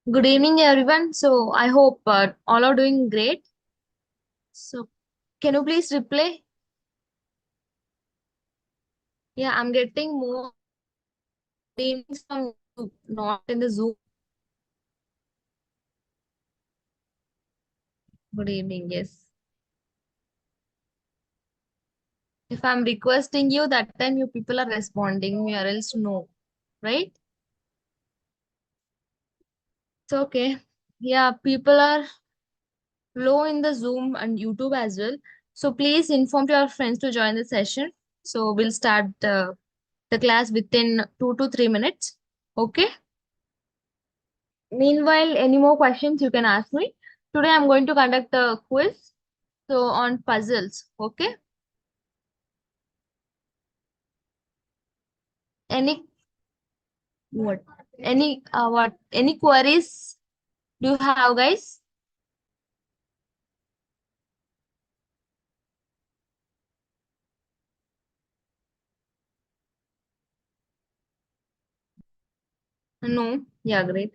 Good evening, everyone. So I hope all are doing great. So can you please replay? Yeah, I'm getting more evenings from you, not in the Zoom. Good evening. Yes. If I'm requesting you, that time you people are responding me, or else no, right? It's okay. Yeah, people are low in the Zoom and YouTube as well. So please inform your friends to join the session. So we'll start the class within 2 to 3 minutes. Okay. Meanwhile, any more questions you can ask me. Today I'm going to conduct a quiz. So on puzzles. Okay. Any what? Any queries do you have, guys? No. Yeah, great.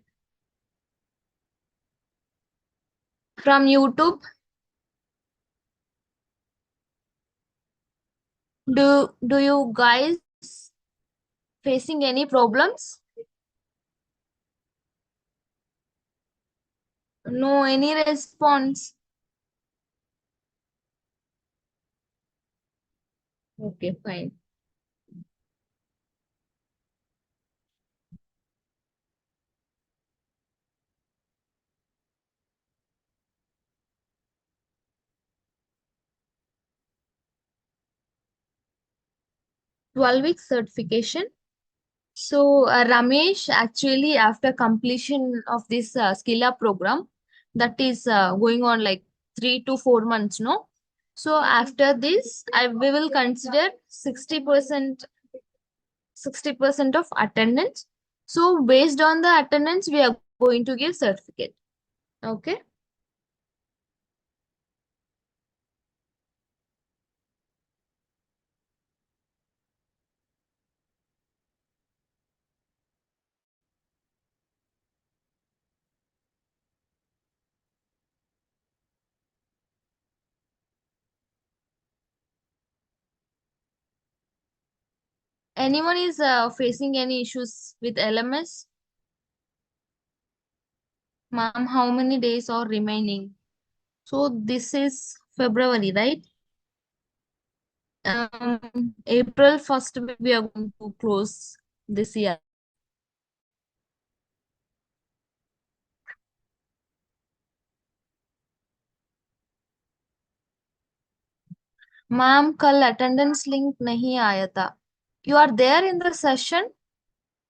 From YouTube, do you guys facing any problems? No, any response? Okay, fine. 12 week certification. So, Ramesh, actually, after completion of this skill up program, that is going on like 3 to 4 months, no? So, after this, we will consider 60% of attendance. So, based on the attendance, we are going to give certificate. Okay. Anyone is facing any issues with LMS? Ma'am, how many days are remaining? So, this is February, right? April 1st week we are going to close this year. Ma'am कल attendance link नहीं आया था. You are there in the session?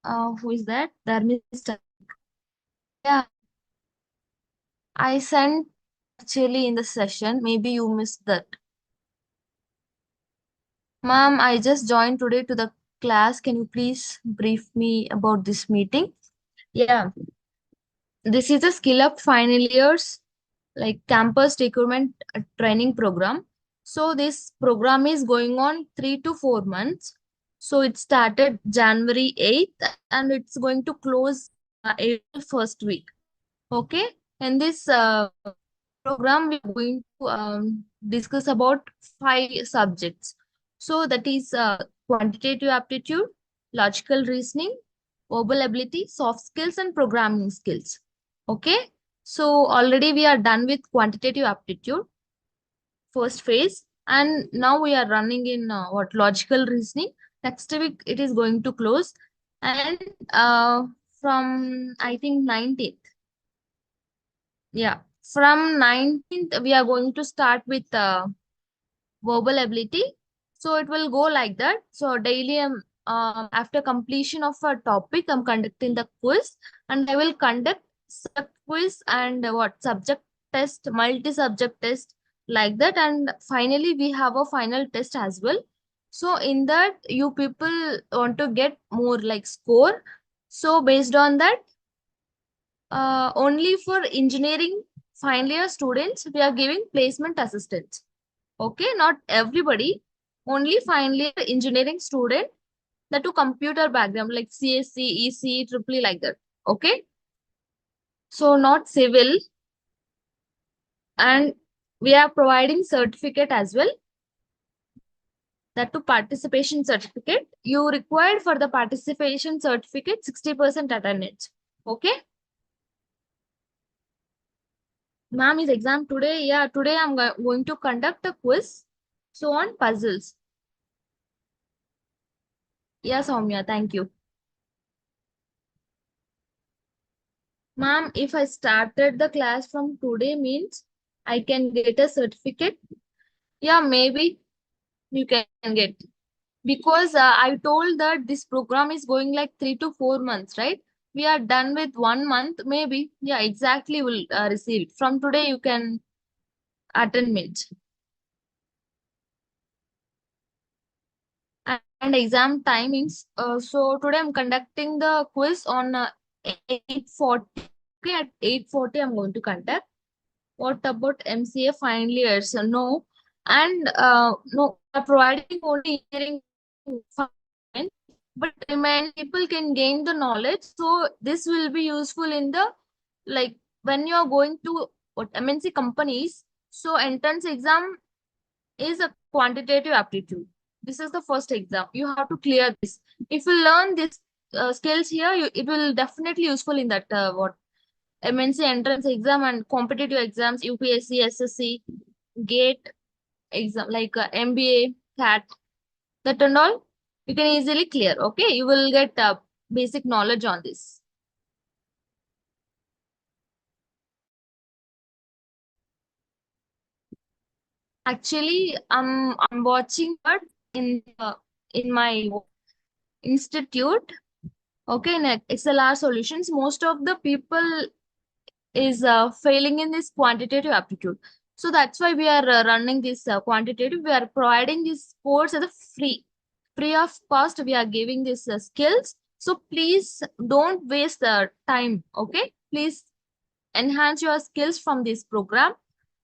Who is that? Dharmista. Yeah, I sent actually in the session. Maybe you missed that. Ma'am, I just joined today to the class. Can you please brief me about this meeting? Yeah, this is a skill up final years like campus recruitment training program. So this program is going on 3 to 4 months. So it started January 8th and it's going to close April first week. Okay. And this program we are going to discuss about 5 subjects. So that is quantitative aptitude, logical reasoning, verbal ability, soft skills, and programming skills. Okay. So already we are done with quantitative aptitude, first phase, and now we are running in what logical reasoning. Next week it is going to close, and from I think 19th, yeah, from 19th we are going to start with verbal ability. So it will go like that. So daily, after completion of a topic, I'm conducting the quiz, and I will conduct sub quiz and what subject test, multi-subject test like that. And finally, we have a final test as well. So in that, you people want to get more like score. So based on that, only for engineering final year students, we are giving placement assistance. Okay, not everybody, only final year engineering student, that to computer background like CSC, EC, triple E like that. Okay. so not civil. And we are providing certificate as well, that to participation certificate. You required for the participation certificate 60% attendance. Okay. Ma'am, is exam today? Yeah, today I'm going to conduct a quiz. So on puzzles. Yeah, Soumya, thank you. Ma'am, if I started the class from today means I can get a certificate. Yeah, maybe you can get. Because I told that this program is going like 3 to 4 months, right? We are done with 1 month, maybe. Yeah, exactly. Will receive it. From today, you can attend meet. And exam timings. So today I'm conducting the quiz on 8:40. Okay, at 8:40 I'm going to conduct. What about MCA final years? No. And no, we are providing only engineering finance, but remaining people can gain the knowledge. So this will be useful in the, like, when you are going to what MNC companies. So entrance exam is a quantitative aptitude. This is the first exam. You have to clear this. If you learn this skills here, it will definitely useful in that what MNC entrance exam and competitive exams, UPSC, SSC, GATE exam like MBA, CAT, that and all. You can easily clear. Okay, you will get basic knowledge on this. Actually, I'm watching but in my institute. Okay, in XLR solutions, most of the people is failing in this quantitative aptitude. So that's why we are running this quantitative. We are providing this course as a free of cost. We are giving these skills. So please don't waste the time. Okay, please enhance your skills from this program.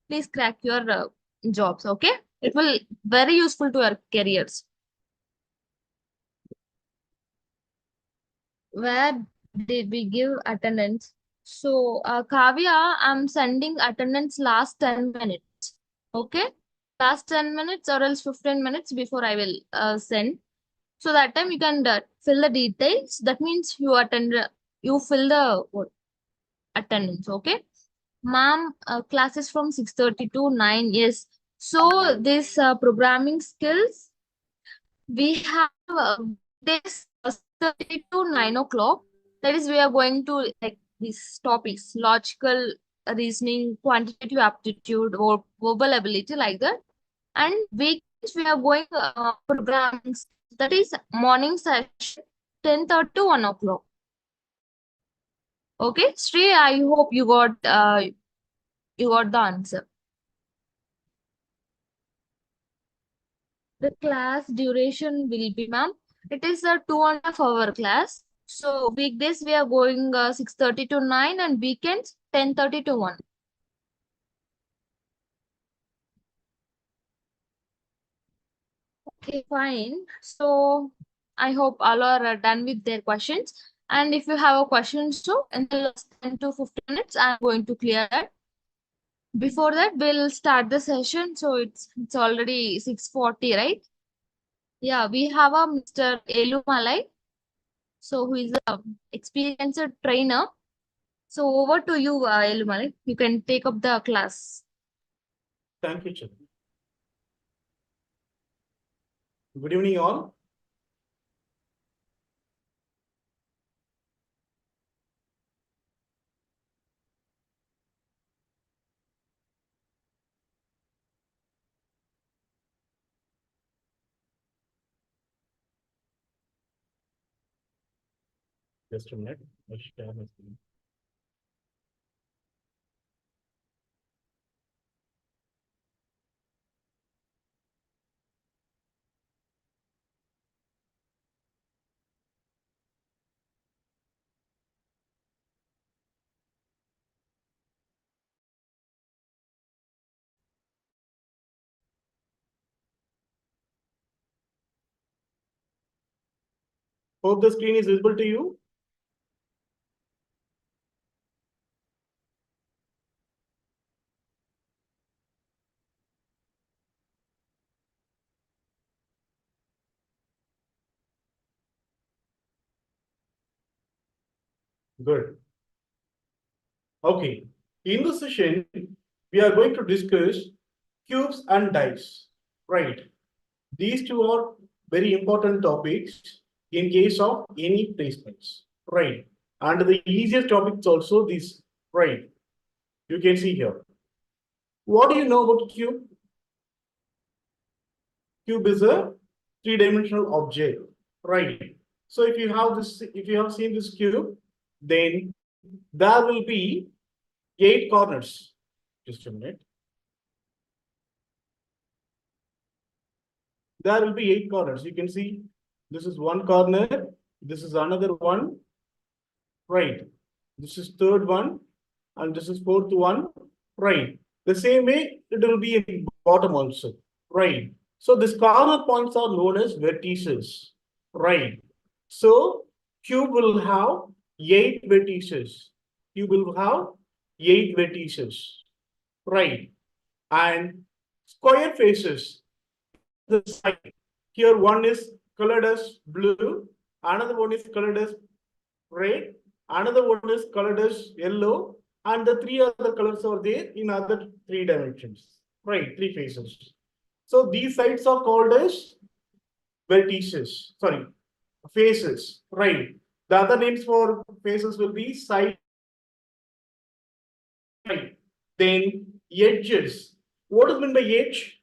Please crack your jobs. Okay, it will very useful to your careers. Where did we give attendance? So, Kavya, I'm sending attendance last 10 minutes. Okay? Last 10 minutes or else 15 minutes before I will send. So that time you can fill the details. That means you fill the what, attendance. Okay? Ma'am, classes from 6:30 to 9. Yes. So this programming skills, we have this 30 to 9 o'clock. That is, we are going to like these topics: logical reasoning, quantitative aptitude, or verbal ability, like that. And weekends we are going programming. That is morning session 10:30 to 1 o'clock. Okay, Sri, I hope you got the answer. The class duration will be, ma'am, it is a 2.5 hour class. So weekdays we are going 6:30 to 9 and weekends 10:30 to 1. Okay, fine. So I hope all are done with their questions. And if you have a question, so in the last 10 to 15 minutes, I'm going to clear that. Before that, we'll start the session. So it's already 6:40, right? Yeah, we have a Mr. Elumalai. So who is a experienced trainer. So over to you, Elumali. You can take up the class. Thank you, Chandra. Good evening, all. Just a minute. I'll share my screen. Hope the screen is visible to you. Good. Okay. In this session, we are going to discuss cubes and dice. Right. These two are very important topics in case of any placements. Right. And the easiest topics also this. Right. You can see here. What do you know about cube? Cube is a three-dimensional object. Right. So if you have this, if you have seen this cube, then there will be 8 corners. Just a minute. There will be 8 corners. You can see this is one corner, this is another one, right? This is third one, and this is fourth one, right? The same way it will be in bottom also, right? So these corner points are known as vertices, right? So cube will have 8 vertices. Cube will have 8 vertices, right? And square faces the side. Here one is colored as blue, another one is colored as red, another one is colored as yellow, and the 3 other colors are there in other 3 dimensions. Right, 3 faces. So these sides are called as vertices. Sorry, faces. Right. The other names for faces will be side. Then edges. What is meant by edge?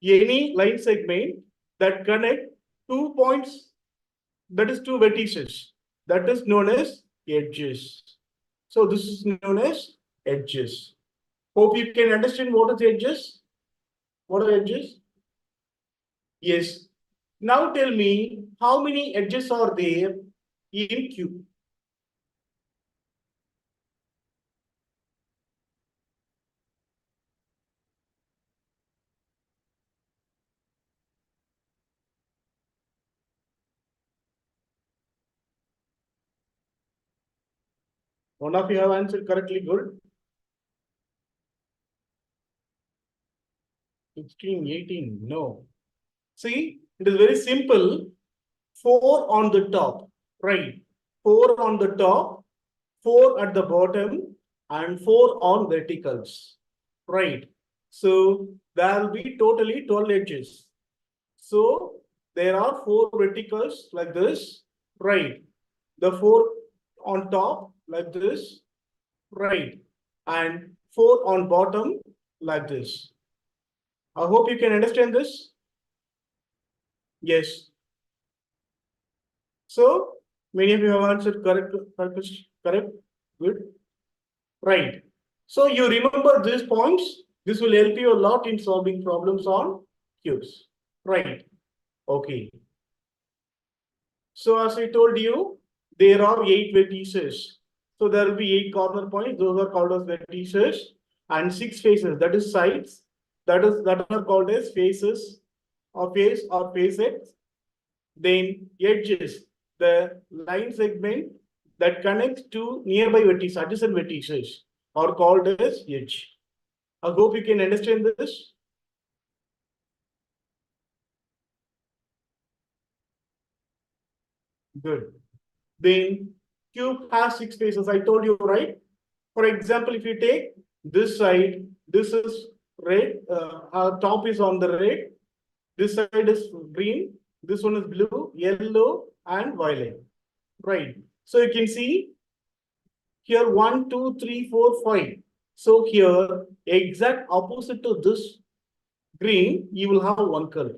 Any line segment that connect 2 points, that is 2 vertices, that is known as edges. So this is known as edges. Hope you can understand what is edges. What are edges? Yes. Now tell me how many edges are there in cube? One of you have answered correctly. Good. 16, 18. No. See, it is very simple. 4 on the top, right? 4 on the top, 4 at the bottom, and 4 on verticals, right? So there will be totally 12 edges. So there are 4 verticals like this, right? The 4 on top like this, right? And 4 on bottom like this. I hope you can understand this. Yes. So many of you have answered correct, correct, good, right. So you remember these points. This will help you a lot in solving problems on cubes, right? Okay. So as I told you, there are 8 vertices. So there will be 8 corner points. Those are called as vertices, and 6 faces. That is sides. That are called as faces, or facets. Then edges, the line segment that connects to nearby vertices, adjacent vertices, are called as edge. I hope you can understand this. Good. Then cube has 6 faces. I told you, right? For example, if you take this side, this is red. Top is on the red. This side is green. This one is blue, yellow, and violet. Right. So you can see here 1, 2, 3, 4, 5. So here, exact opposite to this green, you will have one color,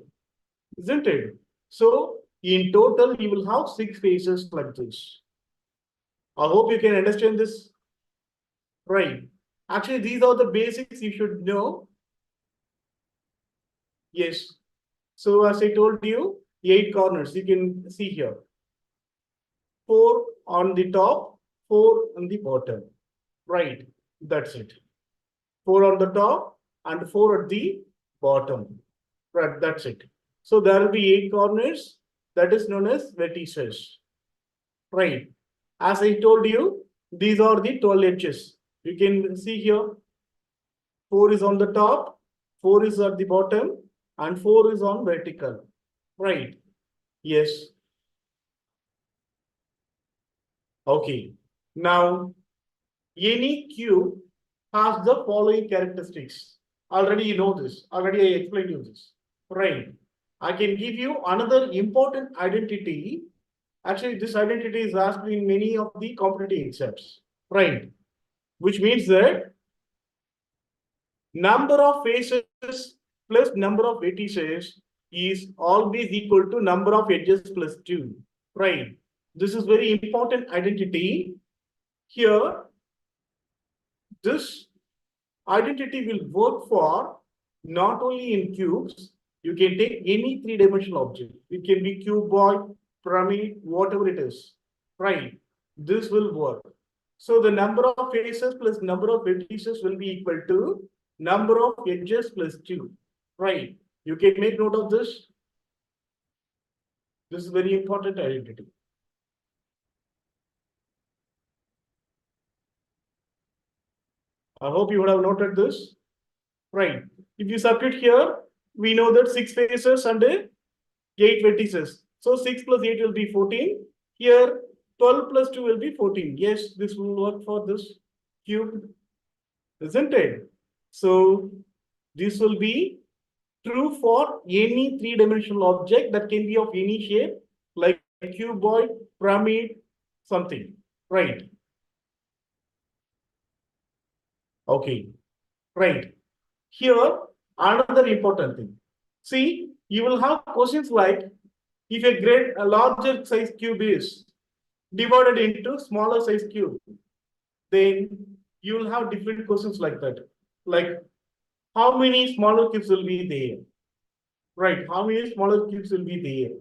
isn't it? So in total, you will have 6 faces like this. I hope you can understand this. Right. Actually, these are the basics you should know. Yes. So as I told you, 8 corners you can see here. 4 on the top, 4 on the bottom. Right. That's it. 4 on the top and 4 at the bottom. Right. That's it. So there will be 8 corners. That is known as vertices. Right. As I told you, these are the 12 edges. You can see here 4 is on the top, 4 is at the bottom, and 4 is on vertical. Right. Yes. Okay. Now, any cube has the following characteristics. Already you know this. Already I explained you this. Right. I can give you another important identity. Actually, this identity is asked in many of the competitive exams. Right. Which means that number of faces plus number of vertices is always equal to number of edges plus 2. Right. This is very important identity. Here, this identity will work for not only in cubes, you can take any three-dimensional object. It can be cuboid, pyramid, whatever it is. Right. This will work. So the number of faces plus number of vertices will be equal to number of edges plus 2. Right. You can make note of this. This is very important identity. I hope you would have noted this. Right. If you substitute here, we know that 6 faces and 8 vertices. So 6 plus 8 will be 14. Here, 12 plus 2 will be 14. Yes, this will work for this cube, isn't it? So this will be true for any three-dimensional object that can be of any shape, like cuboid, pyramid, something. Right. Okay. Right. Here, another important thing. See, you will have questions like if a larger size cube is divided into smaller size cube, then you will have different questions like that. Like how many smaller cubes will be there? Right, how many smaller cubes will be there?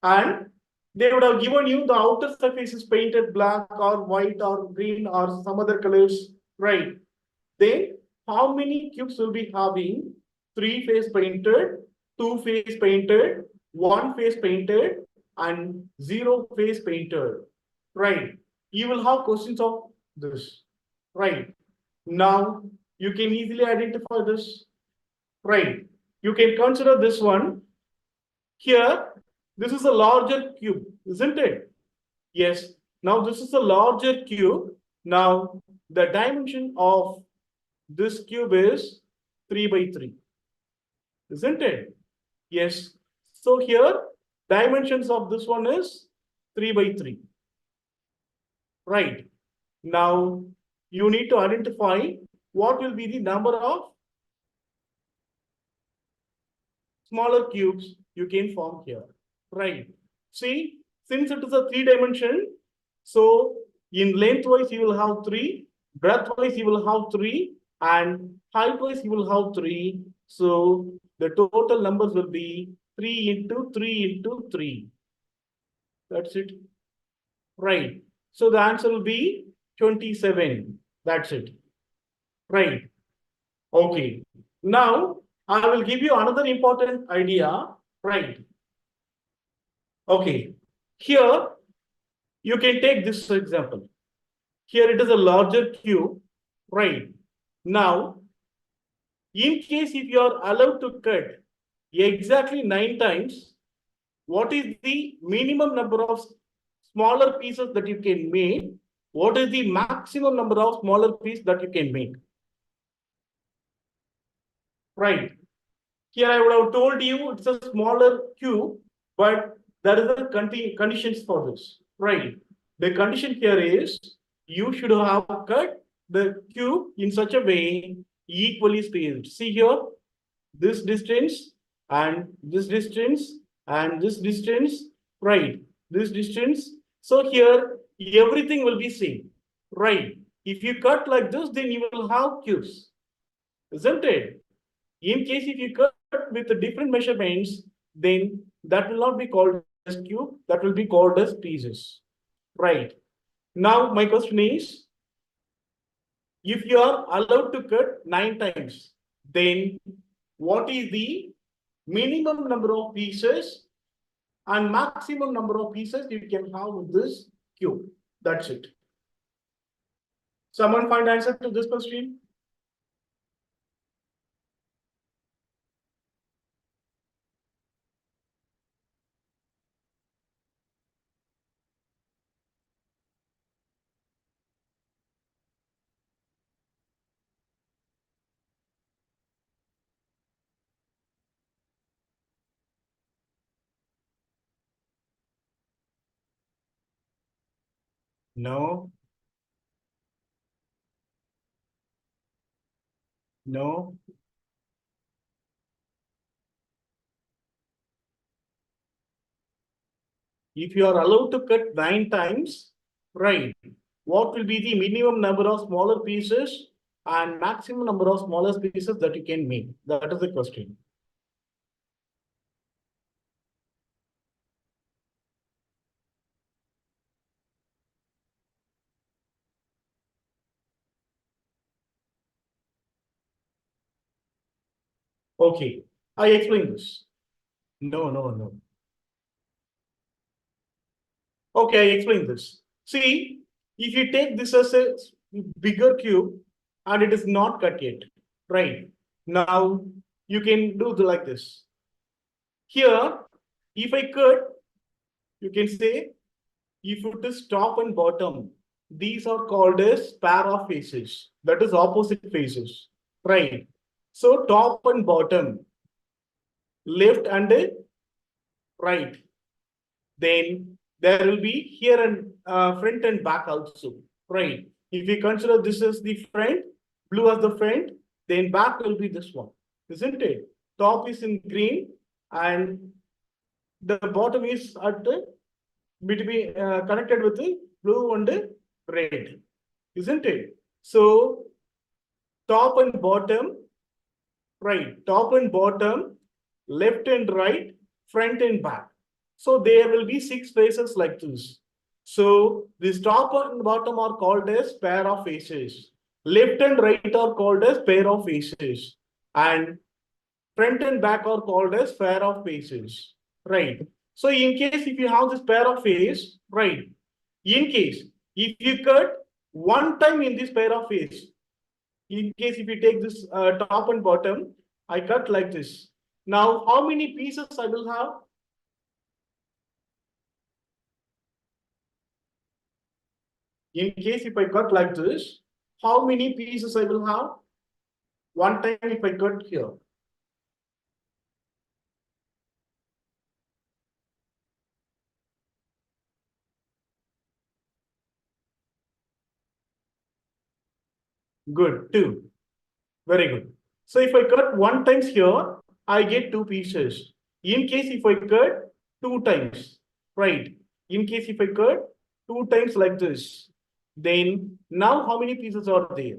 And they would have given you the outer surface is painted black or white or green or some other colors, right? Then how many cubes will be having three face painted, two face painted, one face painted, and zero face painted, right? You will have questions of this, right? Now you can easily identify this, right? You can consider this one here. This is a larger cube, isn't it? Yes. Now this is a larger cube. Now the dimension of this cube is 3 by 3, isn't it? Yes. So here, dimensions of this one is 3 by 3. Right. Now, you need to identify what will be the number of smaller cubes you can form here. Right. See, since it is a 3 dimension, so in lengthwise you will have 3, breadthwise you will have 3, and heightwise you will have 3. So the total numbers will be 3 into 3 into 3. That's it. Right. So the answer will be 27. That's it. Right. Okay. Now I will give you another important idea. Right. Okay. Here you can take this example. Here it is a larger cube. Right. Now, in case if you are allowed to cut exactly 9 times, what is the minimum number of smaller pieces that you can make? What is the maximum number of smaller pieces that you can make? Right. Here I would have told you it's a smaller cube, but there is a conditions for this. Right. The condition here is you should have cut the cube in such a way equally spaced. See here, this distance and this distance and this distance, right? This distance. So here everything will be same, right? If you cut like this, then you will have cubes, isn't it? In case if you cut with the different measurements, then that will not be called as cube, that will be called as pieces, right? Now my question is, if you are allowed to cut 9 times, then what is the minimum number of pieces and maximum number of pieces you can have with this cube? That's it. Someone find answer to this question? No, no. If you are allowed to cut 9 times, right, what will be the minimum number of smaller pieces and maximum number of smaller pieces that you can make? That is the question. Okay, I explain this. No, no, no. Okay, I explain this. See, if you take this as a bigger cube and it is not cut yet, right? Now you can do like this. Here, if I cut, you can say if it is top and bottom, these are called as pair of faces. That is opposite faces, right? So top and bottom, left and right. Then there will be here and front and back also, right? If we consider this as the front, blue as the front, then back will be this one, isn't it? Top is in green and the bottom is at the between connected with the blue and the red, isn't it? So top and bottom, right, top and bottom, left and right, front and back. So there will be 6 faces like this. So this top and bottom are called as pair of faces. Left and right are called as pair of faces. And front and back are called as pair of faces. Right. So in case if you have this pair of face, right, in case if you cut one time in this pair of face, in case if you take this top and bottom, I cut like this. Now, how many pieces I will have? In case if I cut like this, how many pieces I will have? One time if I cut here. Good, 2. Very good. So if I cut one times here, I get 2 pieces. In case if I cut 2 times, right? In case if I cut 2 times like this, then now how many pieces are there?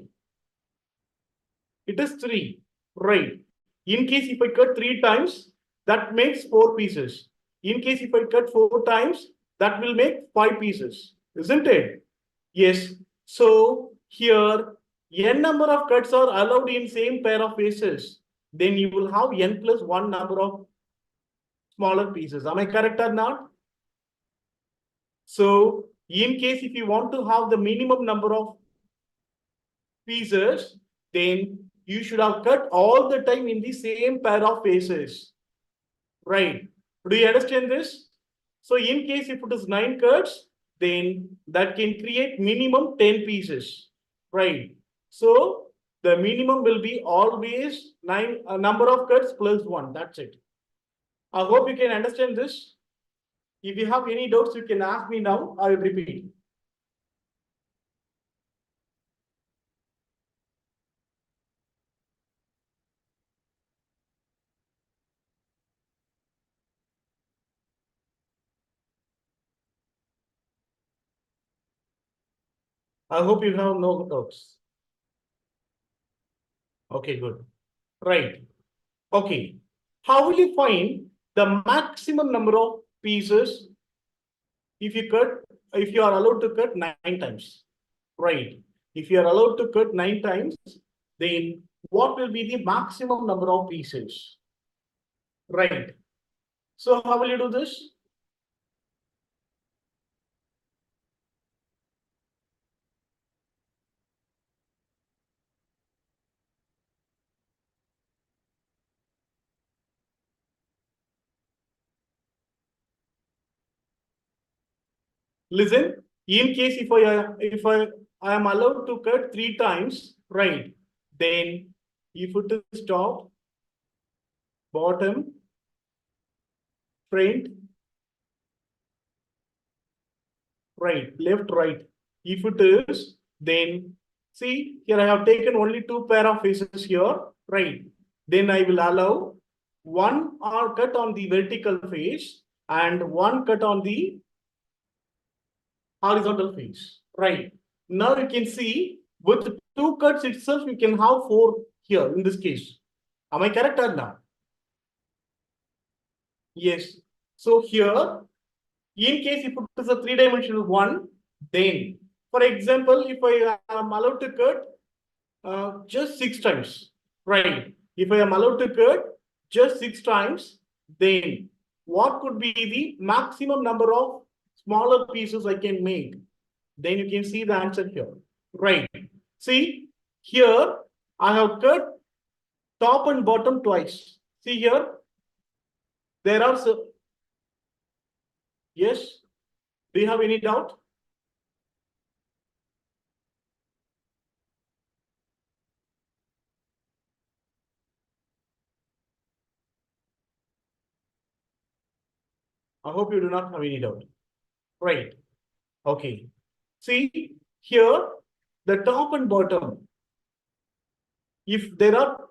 It is 3, right? In case if I cut 3 times, that makes 4 pieces. In case if I cut 4 times, that will make 5 pieces, isn't it? Yes. So here, n number of cuts are allowed in same pair of faces. Then you will have n plus 1 number of smaller pieces. Am I correct or not? So in case if you want to have the minimum number of pieces, then you should have cut all the time in the same pair of faces. Right. Do you understand this? So in case if it is 9 cuts, then that can create minimum 10 pieces. Right. So the minimum will be always 9 number of cuts plus 1. That's it. I hope you can understand this. If you have any doubts, you can ask me now. I will repeat. I hope you have no doubts. Okay, good. Right. Okay. How will you find the maximum number of pieces if you cut, if you are allowed to cut 9 times? Right. If you are allowed to cut 9 times, then what will be the maximum number of pieces? Right. So how will you do this? Listen, in case if I am allowed to cut 3 times, right? Then if it is top, bottom, front, right, left, right. If it is, then see here I have taken only two pair of faces here, right? Then I will allow one or cut on the vertical face and one cut on the horizontal face, right? Now you can see with two cuts itself, you can have four here in this case. Am I correct or not? Yes. So here, in case if it is a three-dimensional one, then, for example, if I am allowed to cut just 6 times, right? If I am allowed to cut just 6 times, then what could be the maximum number of smaller pieces I can make? Then you can see the answer here, right? See, here I have cut top and bottom twice. See here, there are, yes, do you have any doubt? I hope you do not have any doubt. Right. Okay. See here, the top and bottom. If there are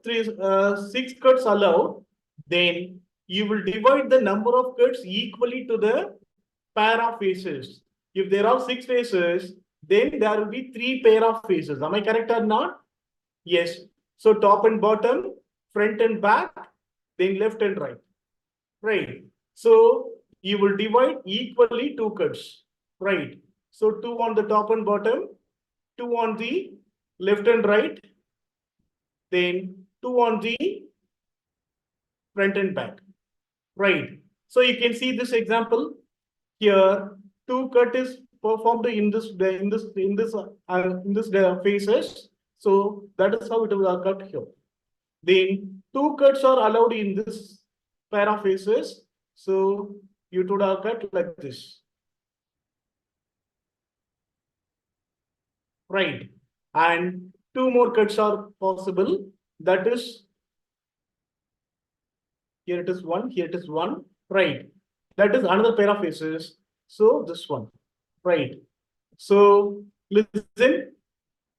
six cuts allowed, then you will divide the number of cuts equally to the pair of faces. If there are six faces, then there will be three pair of faces. Am I correct or not? Yes. So top and bottom, front and back, then left and right. Right. So you will divide equally two cuts. Right. So two on the top and bottom, two on the left and right, then two on the front and back. Right. So you can see this example here. Two cut is performed in this phases. So that is how it will cut here. Then two cuts are allowed in this pair of faces. So you would have cut like this. Right. And two more cuts are possible. That is, here it is one, here it is one. Right. That is another pair of faces. So this one. Right. So listen,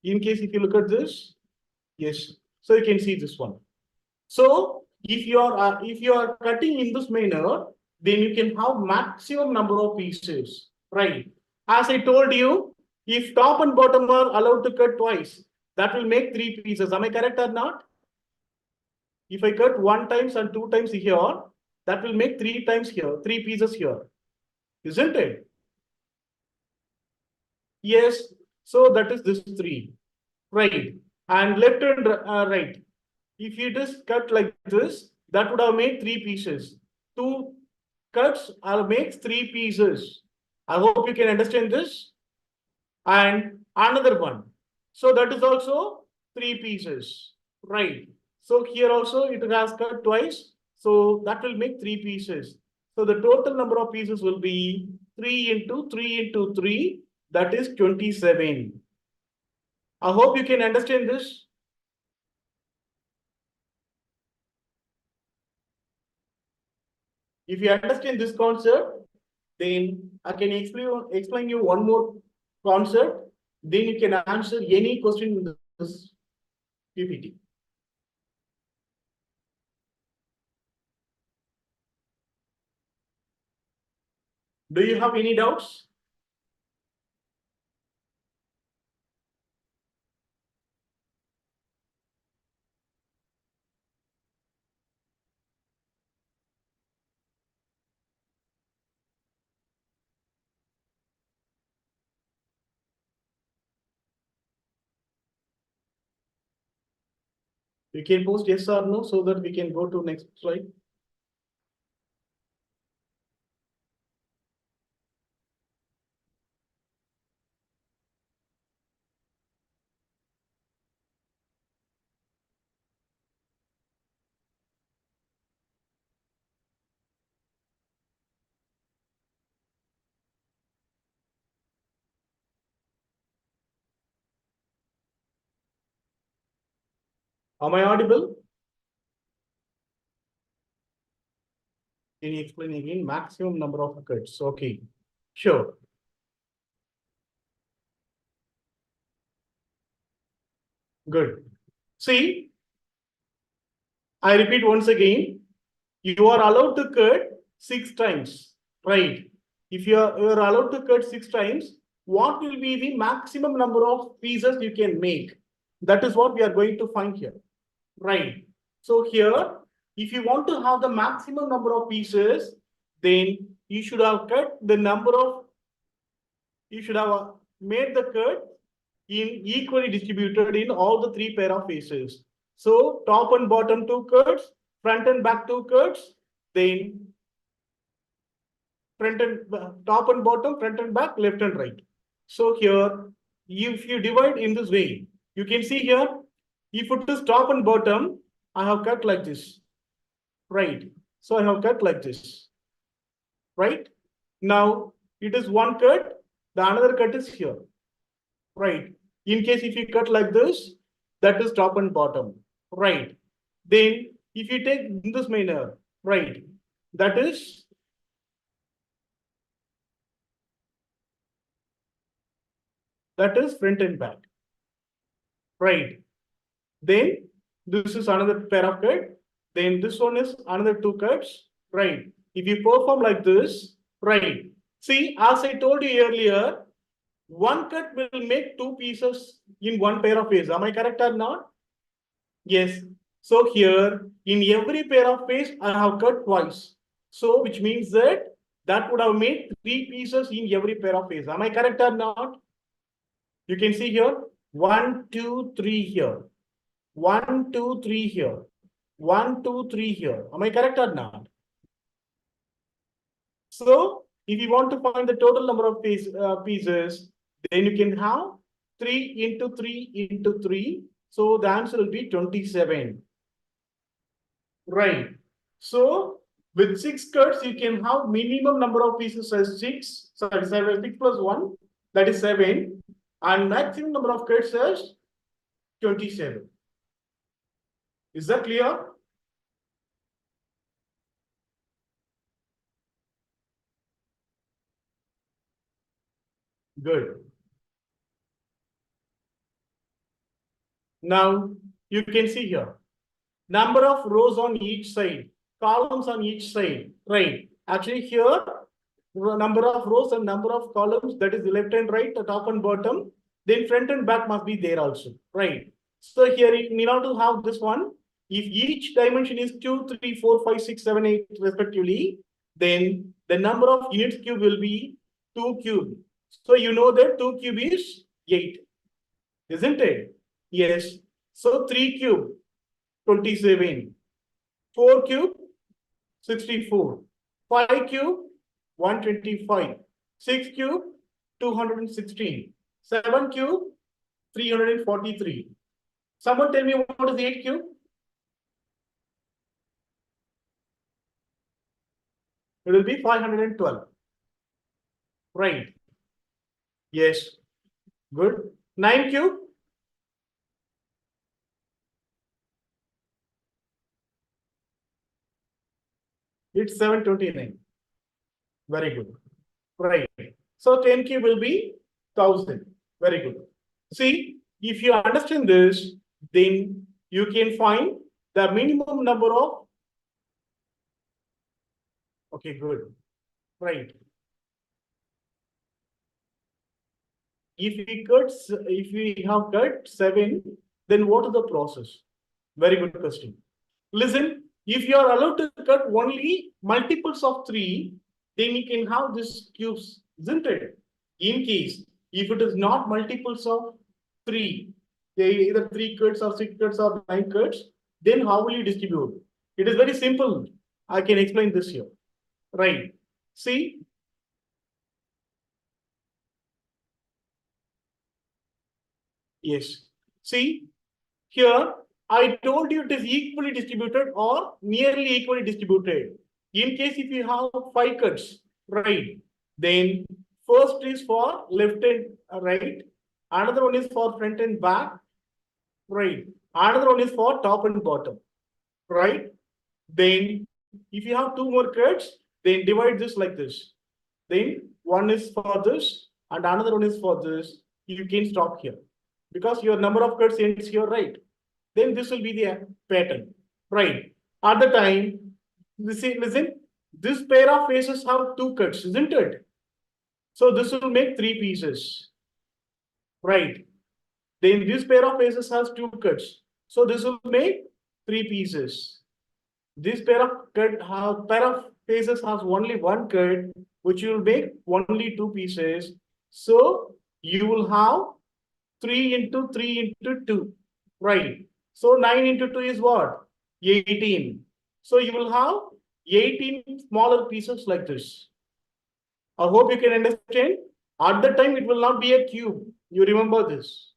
in case if you look at this, yes. So you can see this one. So if you are cutting in this manner, then you can have maximum number of pieces, right? As I told you, if top and bottom are allowed to cut twice, that will make three pieces. Am I correct or not? If I cut one times and two times here, that will make three times here, three pieces here, isn't it? Yes. So that is this three, right? And left and right. If you just cut like this, that would have made three pieces. Two cuts are makes three pieces. I hope you can understand this. And another one. So that is also three pieces. Right. So here also it has cut twice. So that will make three pieces. So the total number of pieces will be 3 into 3 into 3. That is 27. I hope you can understand this. If you understand this concept, then I can explain you one more concept. Then you can answer any question in this PPT. Do you have any doubts? You can post yes or no so that we can go to next slide. Am I audible? Can you explain again? Maximum number of cuts. Okay, sure. Good. See, I repeat once again, you are allowed to cut 6 times, right? If you are allowed to cut 6 times, what will be the maximum number of pieces you can make? That is what we are going to find here, right? So here, if you want to have the maximum number of pieces, then you should have cut the number of, you should have made the cut in equally distributed in all the three pair of faces. So top and bottom two cuts, front and back two cuts, then front and top and bottom, front and back, left and right. So here, if you divide in this way, you can see here, if it is top and bottom, I have cut like this, right? So I have cut like this, right? Now it is one cut, the another cut is here, right? In case if you cut like this, that is top and bottom, right? Then if you take in this manner, right, that is front and back, right? Then this is another pair of cut. Then this one is another two cuts, right? If you perform like this, right? See, as I told you earlier, one cut will make two pieces in one pair of face. Am I correct or not? Yes. So here, in every pair of face, I have cut twice. So which means that that would have made three pieces in every pair of face. Am I correct or not? You can see here, 1, 2, 3 here. 1, 2, 3 here. 1, 2, 3 here. Am I correct or not? So if you want to find the total number of pieces, then you can have 3 into 3 into 3. So the answer will be 27. Right. So with 6 cuts, you can have minimum number of pieces as 6. Sorry, 7, 6 plus 1, that is 7. And maximum number of cuts as 27. Is that clear? Good. Now you can see here, number of rows on each side, columns on each side, right? Actually here, number of rows and number of columns, that is left and right, the top and bottom, then front and back must be there also, right? So here, in order to have this one, if each dimension is 2, 3, 4, 5, 6, 7, 8 respectively, then the number of units cube will be 2 cube. So you know that 2 cube is 8, isn't it? Yes. So 3 cube, 27. 4 cube, 64. 5 cube, 125. 6 cube, 216. 7 cube, 343. Someone tell me what is 8 cube? It will be 512. Right. Yes. Good. 9 cube. It's 729. Very good. Right. So 10 cube will be 1000. Very good. See, if you understand this, then you can find the minimum number of. Okay, good. Right. If we have cut 7, then what is the process? Very good question. Listen, if you are allowed to cut only multiples of 3, then you can have this cubes, isn't it? In case, if it is not multiples of 3, they either 3 cuts or 6 cuts or 9 cuts, then how will you distribute? It is very simple. I can explain this here. Right. See, yes. See, here, I told you it is equally distributed or nearly equally distributed. In case if you have 5 cuts, right, then first is for left and right, another one is for front and back, right, another one is for top and bottom, right. Then if you have 2 more cuts, then divide this like this. Then one is for this and another one is for this. You can stop here. because your number of cuts ends here, right? Then this will be the pattern, right? At the time, listen, this pair of faces have two cuts, isn't it? So this will make three pieces, right? Then this pair of faces has two cuts. So this will make three pieces. This pair of faces has only one cut, which will make only two pieces. So you will have 3 into 3 into 2, right? So 9 into 2 is what? 18. So you will have 18 smaller pieces like this. I hope you can understand. At the time, it will not be a cube. You remember this,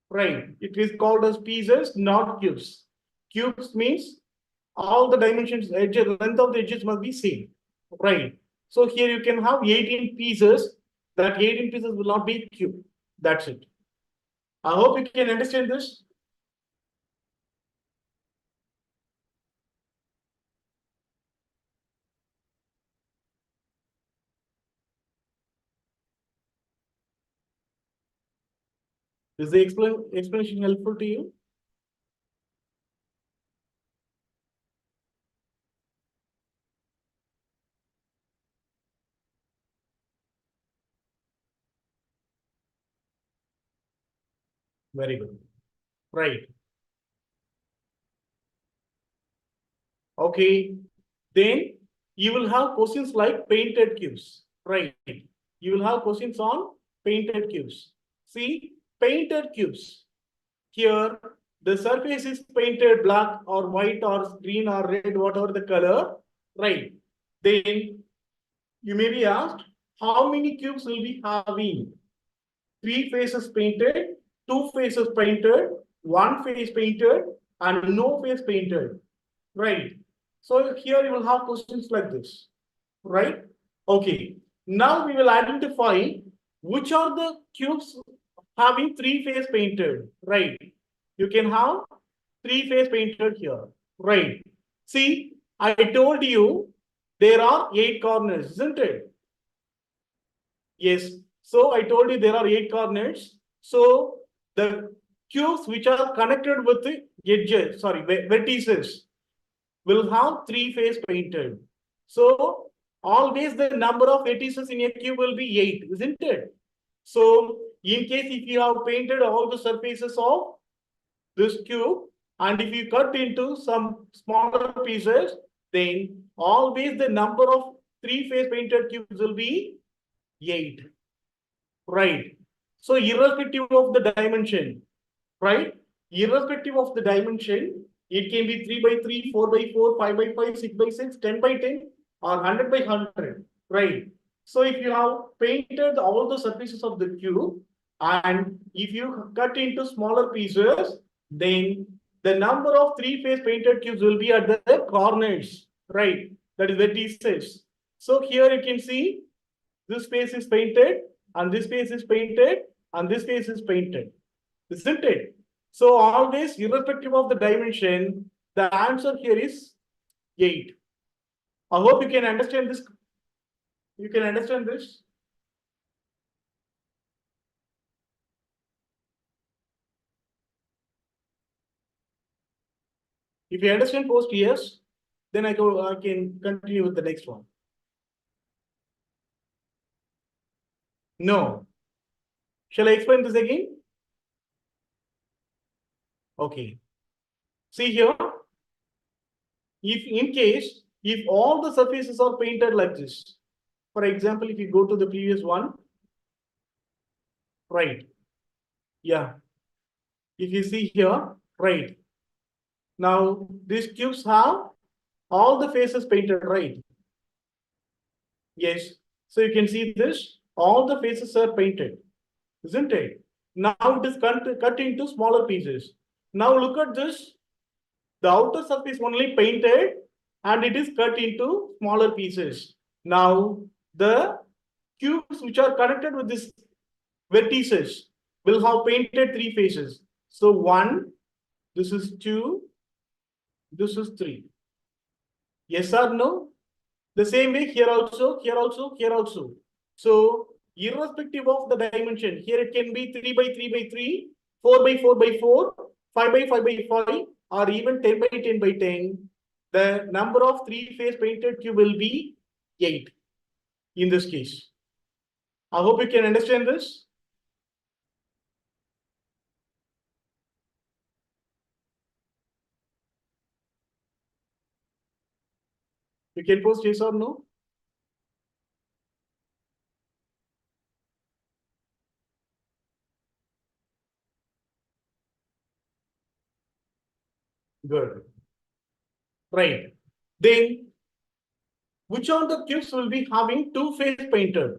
right? It is called as pieces, not cubes. Cubes means all the dimensions, edges, length of the edges must be same, right? So here you can have 18 pieces. That 18 pieces will not be cube. That's it. I hope you can understand this. Is the explanation helpful to you? Very good. Right. Okay. Then you will have questions like painted cubes. Right. You will have questions on painted cubes. See, painted cubes. Here, the surface is painted black or white or green or red, whatever the color. Right. Then you may be asked, how many cubes will be having? Three faces painted, two faces painted, one face painted, and no face painted. Right. So here you will have questions like this. Right. Okay. Now we will identify which are the cubes having three face painted. Right. You can have three face painted here. Right. See, I told you there are 8 corners, isn't it? Yes. So I told you there are 8 corners. So the cubes which are connected with the edges, sorry, vertices will have three face painted. So always the number of vertices in a cube will be 8, isn't it? So in case if you have painted all the surfaces of this cube and if you cut into some smaller pieces, then always the number of three face painted cubes will be 8. Right. So irrespective of the dimension, right? Irrespective of the dimension, it can be 3 by 3, 4 by 4, 5 by 5, 6 by 6, 10 by 10, or 100 by 100, right? So if you have painted all the surfaces of the cube, and if you cut into smaller pieces, then the number of three-face painted cubes will be at the corners, right? That is vertices. So here you can see this space is painted, and this space is painted, and this space is painted, isn't it? So always, irrespective of the dimension, the answer here is 8. I hope you can understand this. You can understand this. If you understand post yes, then I can continue with the next one. No. Shall I explain this again? Okay. See here, if in case, if all the surfaces are painted like this, for example, if you go to the previous one, right? Yeah. If you see here, right? Now, these cubes have all the faces painted, right? Yes. So you can see this, all the faces are painted, isn't it? Now it is cut into smaller pieces. Now look at this. The outer surface only painted and it is cut into smaller pieces. Now the cubes which are connected with this vertices will have painted three faces. So one, this is two, this is three. Yes or no? The same way here also, here also, here also. So irrespective of the dimension. Here it can be 3 by 3 by 3, 4 by 4 by 4, 5 by 5 by 5, or even 10 by 10 by 10. The number of three-phase painted cube will be 8 in this case. I hope you can understand this. You can post yes or no. Good. Right. Then, which of the cubes will be having two-phase painted?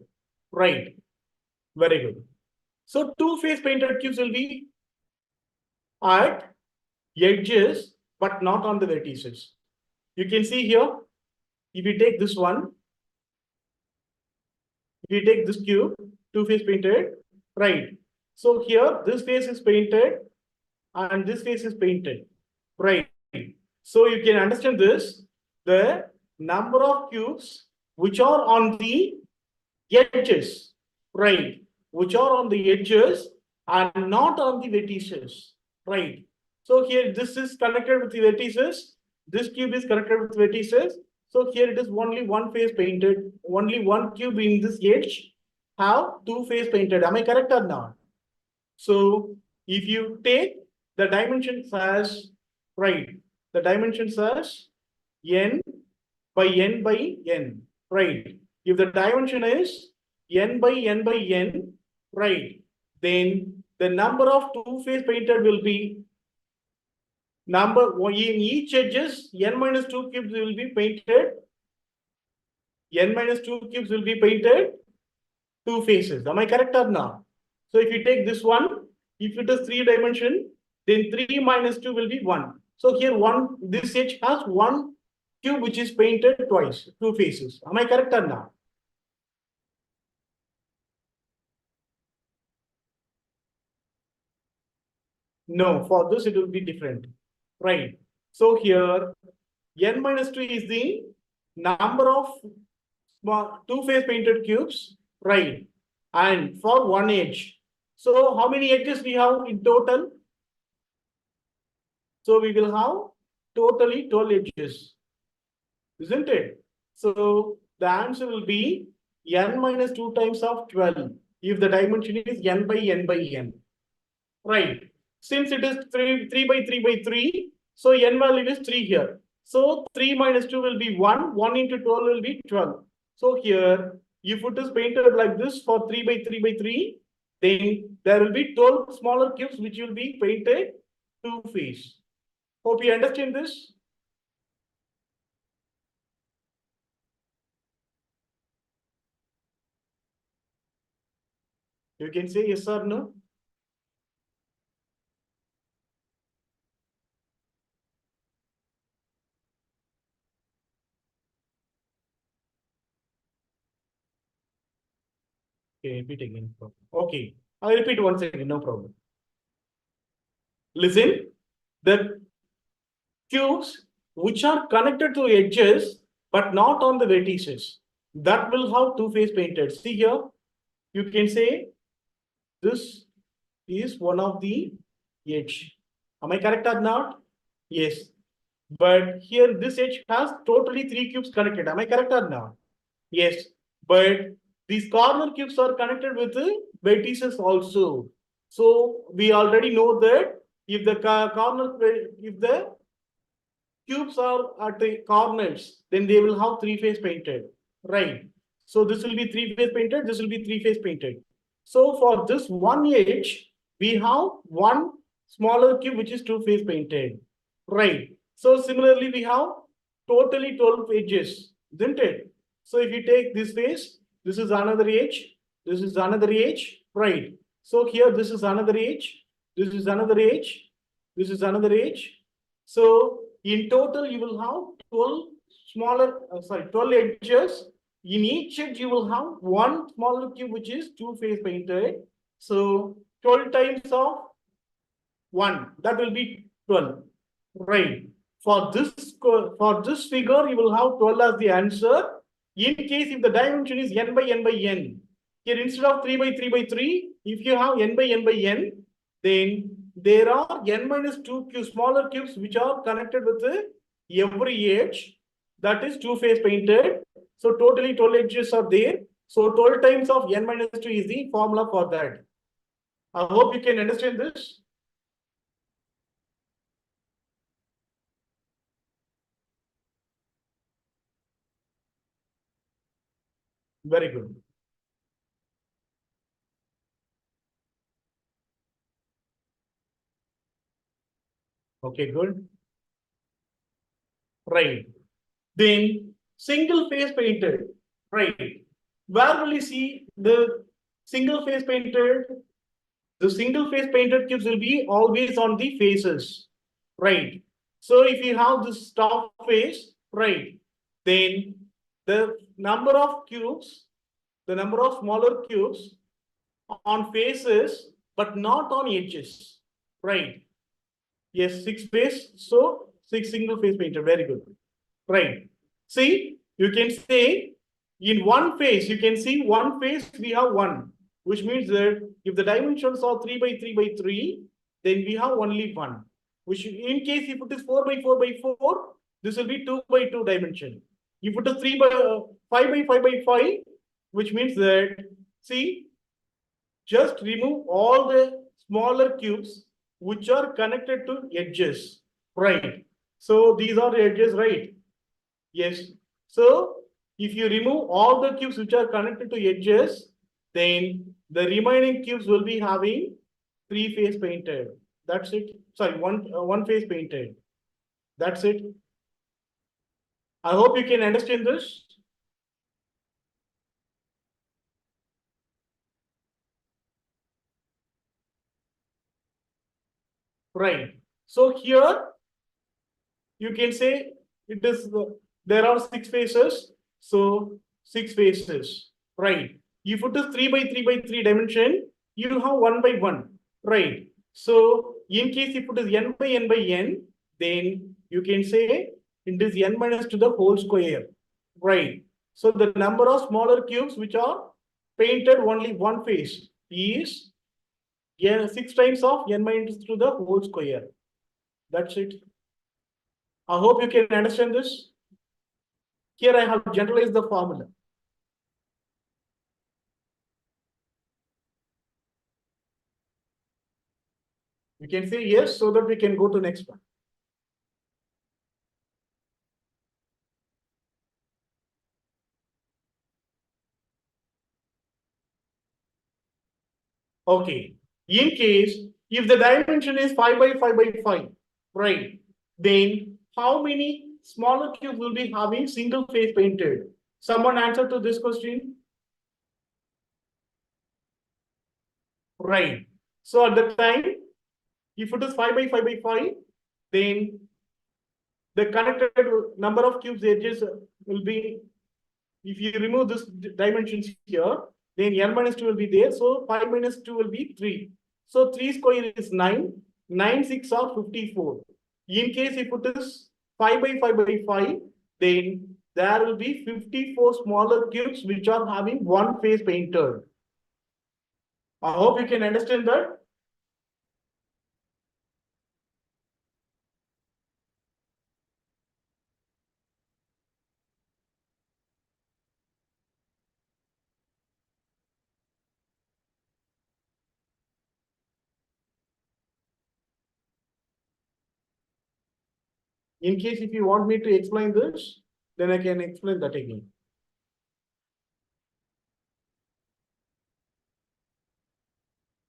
Right. Very good. So two-phase painted cubes will be at edges, but not on the vertices. You can see here, if you take this one, if you take this cube, two-phase painted, right? So here, this face is painted and this face is painted, right? So you can understand this, the number of cubes which are on the edges, right? Which are on the edges and not on the vertices, right? So here this is connected with the vertices. This cube is connected with vertices. So here it is only one face painted. Only one cube in this edge have two face painted. Am I correct or not? So if you take the dimensions as, right, the dimensions as n by n by n, right? If the dimension is n by n by n, right, then the number of two-phase painted will be number in each edges n minus 2 cubes will be painted. N minus 2 cubes will be painted two faces. Am I correct or not? So if you take this one, if it is three dimension, then 3 minus 2 will be 1. So here this edge has one cube which is painted twice, two faces. Am I correct or not? No, for this it will be different. Right. So here n minus 2 is the number of two-face painted cubes, right? And for one edge. So how many edges we have in total? So we will have totally 12 edges, isn't it? So the answer will be n minus 2 times of 12 if the dimension is n by n by n. Right. Since it is 3 by 3 by 3, so n value is 3 here. So 3 minus 2 will be 1. 1 into 12 will be 12. So here, if it is painted like this for 3 by 3 by 3, then there will be 12 smaller cubes which will be painted two face. Hope you understand this. You can say yes or no. Okay, repeat again. Okay, I'll repeat once again, no problem. Listen, the cubes which are connected to edges but not on the vertices, that will have two face painted. See here, you can say this is one of the edge. Am I correct or not? Yes. But here this edge has totally three cubes connected. Am I correct or not? Yes. But these corner cubes are connected with the vertices also. So we already know that if the if the cubes are at the corners, then they will have three face painted, right? So this will be three face painted, this will be three face painted. So for this one edge, we have one smaller cube which is two face painted, right? So similarly, we have totally 12 edges, isn't it? So if you take this face, this is another edge, this is another edge, right? So here this is another edge, this is another edge, this is another edge. So in total, you will have 12 12 edges. In each edge, you will have one smaller cube, which is two-face painted. So 12 times of 1, that will be 12. Right. For this figure, you will have 12 as the answer. In case if the dimension is n by n by n, Here instead of 3 by 3 by 3, if you have n by n by n, then there are n minus 2 cubes, smaller cubes which are connected with every edge. That is two face painted. So totally 12 edges are there. So 12 times of n minus 2 is the formula for that. I hope you can understand this. Very good. Okay, good. Right. Then single face painted. Right. Where will you see the single face painted? The single face painted cubes will be always on the faces. Right. So if you have this top face, right, then the number of cubes, the number of smaller cubes on faces, but not on edges. Right. Yes, six face. So six single face painted. Very good. Right. See, you can say in one face, you can see one face we have one, which means that if the dimensions are 3 by 3 by 3, then we have only one. Which in case if it is 4 by 4 by 4, this will be 2 by 2 dimension. If it is 3 by 5 by 5 by 5, which means that, see, just remove all the smaller cubes which are connected to edges. Right. So these are the edges, right? Yes. So if you remove all the cubes which are connected to edges, then the remaining cubes will be having three face painted. That's it. Sorry, one face painted. That's it. I hope you can understand this. Right. So here you can say it is there are six faces. So six faces. Right. If it is 3 by 3 by 3 dimension, you have 1 by 1. Right. So in case if it is n by n, then you can say it is n minus to the whole square. Right. So the number of smaller cubes which are painted only one face is 6 times of n minus to the whole square. That's it. I hope you can understand this. Here I have generalized the formula. You can say yes so that we can go to next one. Okay. In case if the dimension is 5 by 5 by 5, right, then how many smaller cubes will be having single face painted? Someone answer to this question? Right. So at the time, if it is 5 by 5 by 5, then the connected number of cubes edges will be, if you remove this dimensions here, then n minus 2 will be there. So 5 minus 2 will be 3. So 3 square is 9. 9 6 are 54. In case if it is 5 by 5 by 5, then there will be 54 smaller cubes which are having one face painted. I hope you can understand that. In case if you want me to explain this, then I can explain that again.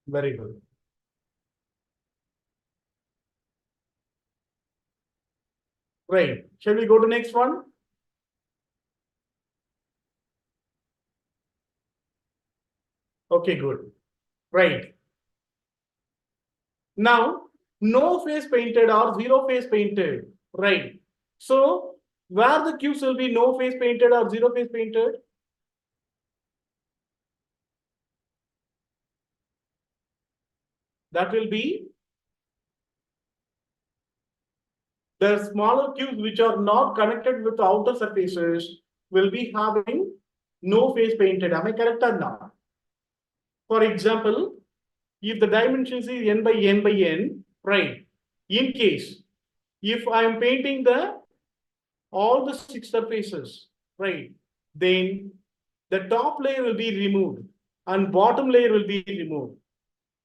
Very good. Right. Shall we go to next one? Okay, good. Right. Now, no face painted or zero face painted. Right. So, where the cubes will be no face painted or zero face painted? That will be the smaller cubes which are not connected with the outer surfaces will be having no face painted. Am I correct or not? For example, if the dimensions is n by n by n, right? In case if I am painting all the six surfaces, right? Then the top layer will be removed and bottom layer will be removed,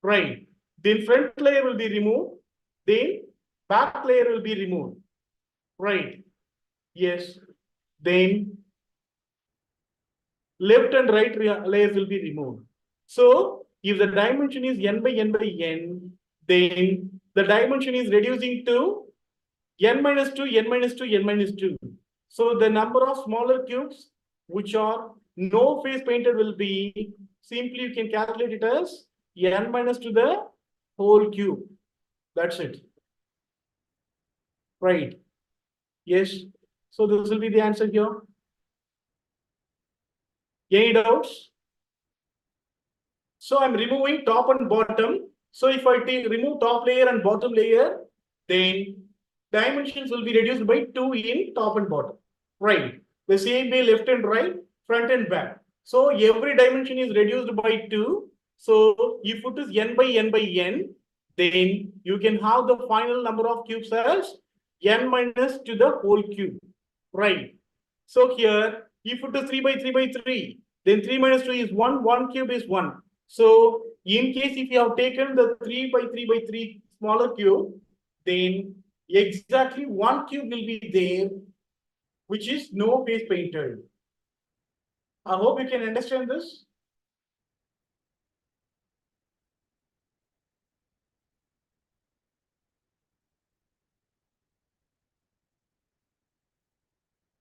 right? Then front layer will be removed, then back layer will be removed, right? Yes. Then left and right layers will be removed. So if the dimension is n by n by n, then the dimension is reducing to n minus 2, n minus 2, n minus 2. So the number of smaller cubes which are no face painted will be, simply you can calculate it as n minus to the whole cube. That's it. Right. Yes. So this will be the answer here. Any doubts? So I'm removing top and bottom. So if I remove top layer and bottom layer, then dimensions will be reduced by 2 in top and bottom. Right. The same way left and right, front and back. So every dimension is reduced by 2. So if it is n by n by n, then you can have the final number of cubes as n minus to the whole cube. Right. So here, if it is 3 by 3 by 3, then 3 minus 2 is 1, 1 cube is 1. So in case if you have taken the 3 by 3 by 3 smaller cube, then exactly 1 cube will be there, which is no face painted. I hope you can understand this.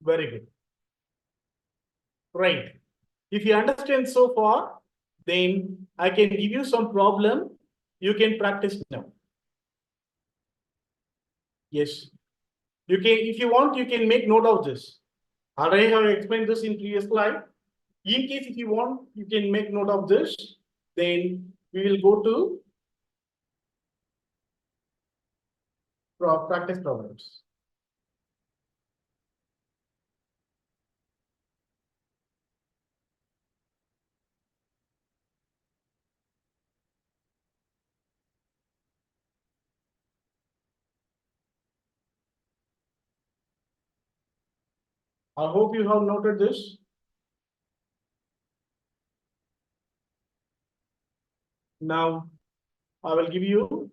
Very good. Right. If you understand so far, then I can give you some problem. You can practice now. Yes. You can, if you want, you can make note of this. I have explained this in previous slide. In case if you want, you can make note of this. Then we will go to practice problems. I hope you have noted this. Now, I will give you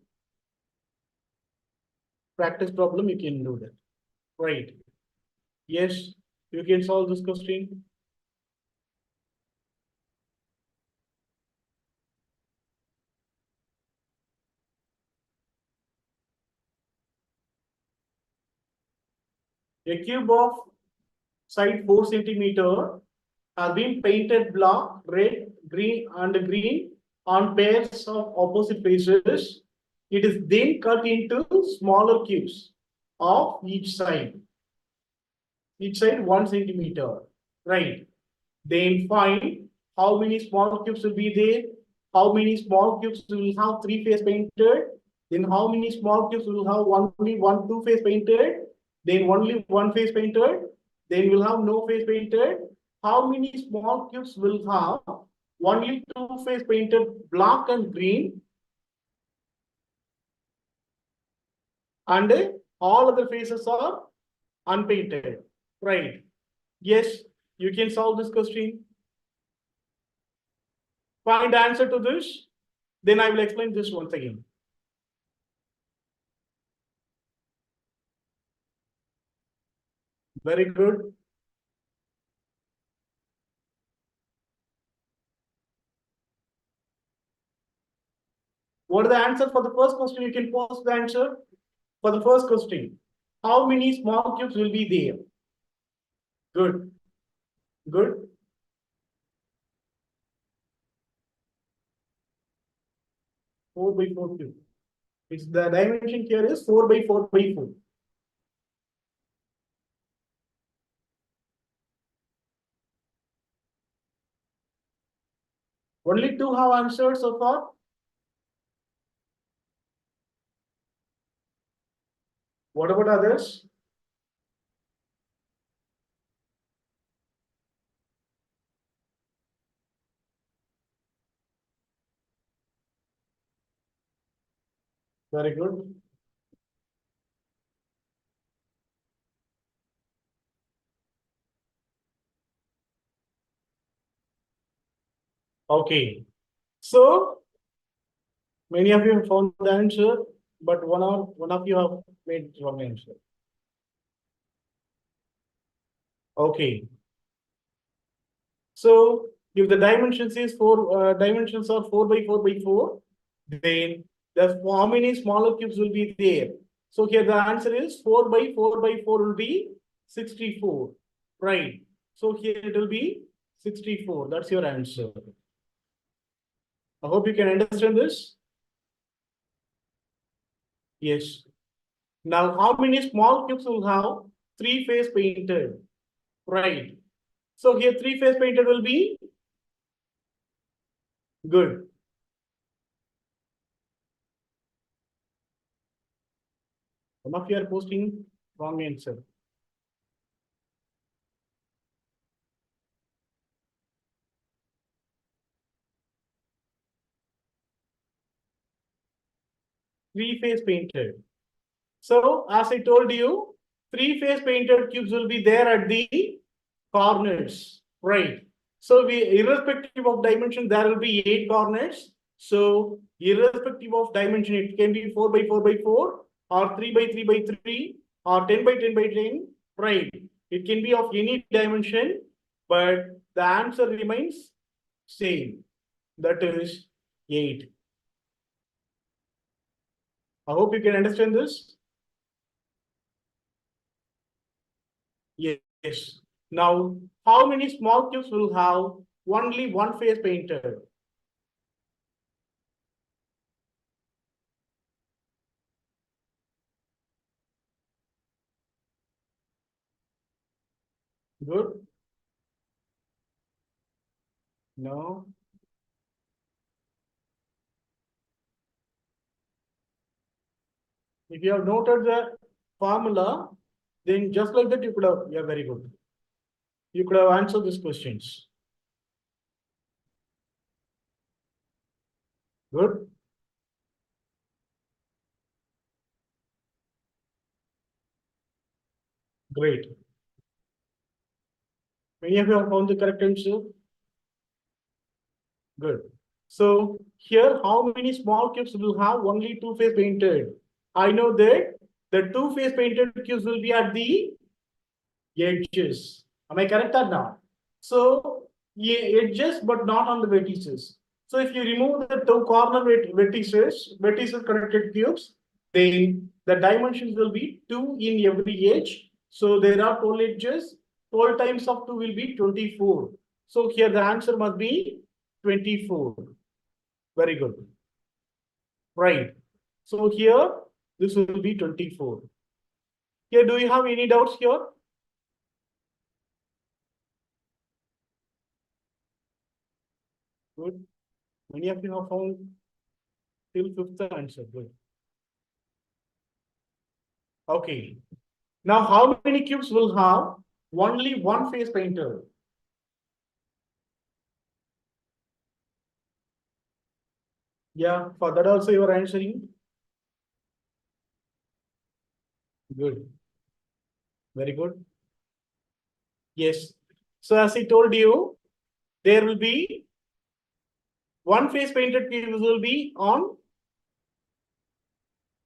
practice problem. You can do that. Right. Yes, you can solve this question. A cube of side 4 centimeter has been painted black, red, green, and green on pairs of opposite faces. It is then cut into smaller cubes of each side 1 centimeter. Right. Then find how many small cubes will be there, how many small cubes will have three face painted, then how many small cubes will have only one two face painted, then only one face painted, then we'll have no face painted. How many small cubes will have only two face painted black and green, and all other faces are unpainted. Right. Yes, you can solve this question. Find the answer to this. Then I will explain this once again. Very good. What are the answers for the first question? You can post the answer for the first question. How many small cubes will be there? Good. Good. 4 by 4 cube. It's the dimension here is 4 by 4 by 4. Only two have answered so far. What about others? Very good. Okay. So many of you have found the answer, but one of you have made wrong answer. Okay. So if the dimensions are 4 by 4 by 4, then how many smaller cubes will be there? So here the answer is 4 by 4 by 4 will be 64. Right. So here it will be 64. That's your answer. I hope you can understand this. Yes. Now, how many small cubes will have three-phase painted? Right. So here three-phase painted will be good. Some of you are posting wrong answer. Three-phase painted. So as I told you, three-phase painted cubes will be there at the corners, right? So irrespective of dimension, there will be 8 corners. So irrespective of dimension, it can be 4 by 4 by 4 or 3 by 3 by 3 or 10 by 10 by 10, right? It can be of any dimension, but the answer remains same. That is 8. I hope you can understand this. Yes. Now, how many small cubes will have only one face painted? Good. No. If you have noted the formula, then just like that, you could have, yeah, very good. You could have answered these questions. Good. Great. Many of you have found the correct answer. Good. So here, how many small cubes will have only two face painted? I know that the two face painted cubes will be at the edges. Am I correct or not? So yeah, edges, but not on the vertices. So if you remove the two corner vertices connected cubes, then the dimensions will be 2 in every edge. So there are 12 edges. 12 times of 2 will be 24. So here the answer must be 24. Very good. Right. So here this will be 24. Here, do you have any doubts here? Good. Many of you have found till fifth answer. Good. Okay. Now, how many cubes will have only one face painter? Yeah, for that also you are answering. Good. Very good. Yes. So as I told you, there will be one face painted cubes will be on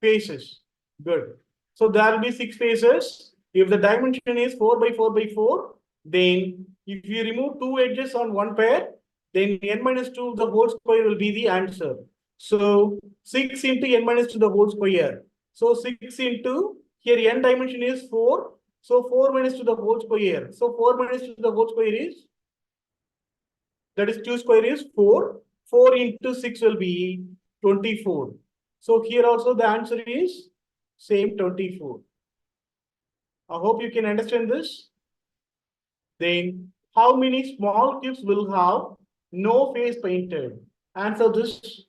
faces. Good. So there will be 6 faces. If the dimension is 4 by 4 by 4, then if you remove 2 edges on one pair, then n minus 2 the whole square will be the answer. So 6 into n minus 2 the whole square. So 6 into, here n dimension is 4. So 4 minus 2 the whole square. So 4 minus 2 the whole square is, that is 2 square is 4. 4 into 6 will be 24. So here also the answer is same 24. I hope you can understand this. Then how many small cubes will have no face painted? Answer this.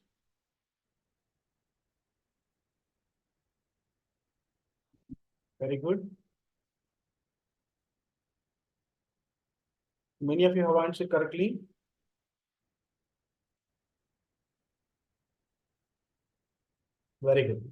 Very good. Many of you have answered correctly. Very good.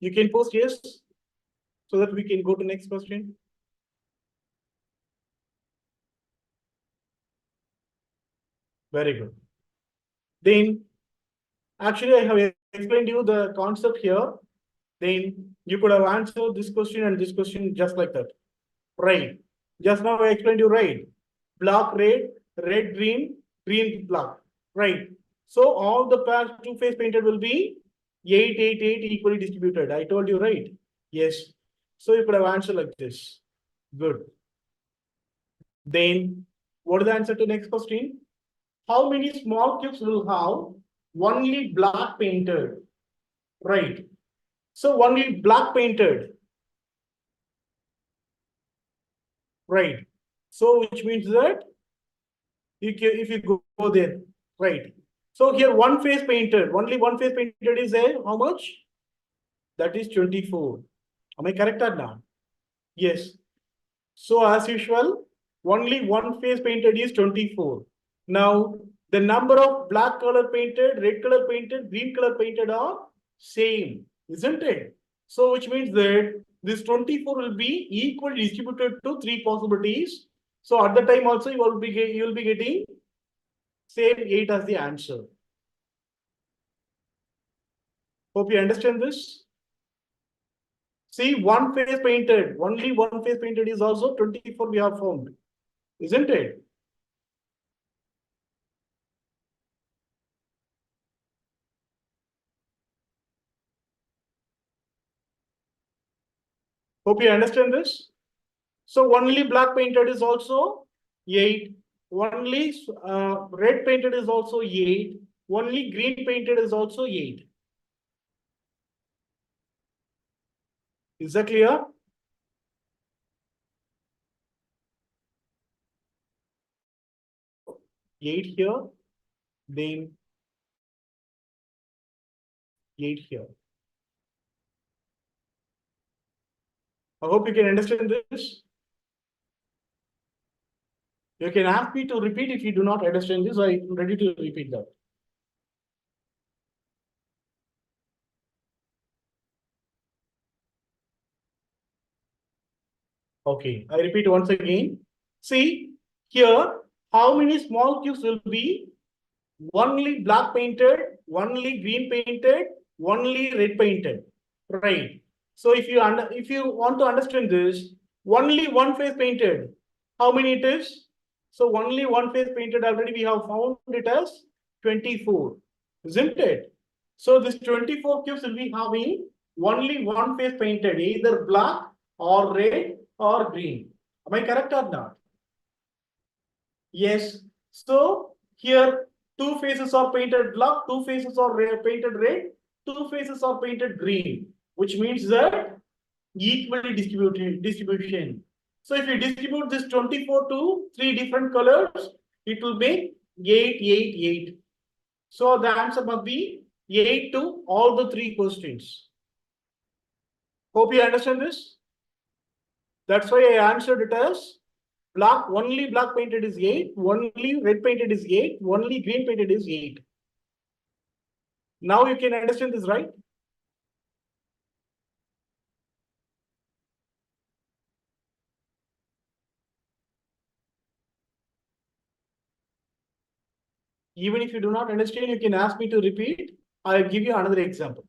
You can post yes, so that we can go to next question. Very good. Then, actually, I have explained you the concept here. Then you could have answered this question and this question just like that. Right. Just now I explained you right. Black, red, red, green, green, black. Right. So all the pairs two-face painted will be 8, 8, 8 equally distributed. I told you right. Yes. So you could have answered like this. Good. Then what is the answer to next question? How many small cubes will have only black painted? Right. So only black painted. Right. So which means that if you go there, right. So here one face painted, only one face painted is a how much? That is 24. Am I correct or not? Yes. So as usual, only one face painted is 24. Now the number of black color painted, red color painted, green color painted are same, isn't it? So which means that this 24 will be equally distributed to three possibilities. So at the time also you will be getting same 8 as the answer. Hope you understand this. See, one face painted, only one face painted is also 24 we have found, isn't it? Hope you understand this. So only black painted is also 8. Only red painted is also 8. Only green painted is also 8. Is that clear? Eight here, then 8 here. I hope you can understand this. You can ask me to repeat if you do not understand this. I'm ready to repeat that. Okay, I repeat once again. See, here, how many small cubes will be only black painted, only green painted, only red painted, right? So if you want to understand this, only one face painted, how many it is? So only one face painted already we have found it as 24, isn't it? So this 24 cubes will be having only one face painted, either black or red or green. Am I correct or not? Yes. So here two faces are painted black, two faces are painted red, two faces are painted green, which means that equally distributed distribution. So if you distribute this 24 to three different colors, it will make 8, 8, 8. So the answer must be 8 to all the three questions. Hope you understand this. That's why I answered it as black, only black painted is 8, only red painted is 8, only green painted is 8. Now you can understand this, right? Even if you do not understand, you can ask me to repeat. I'll give you another example.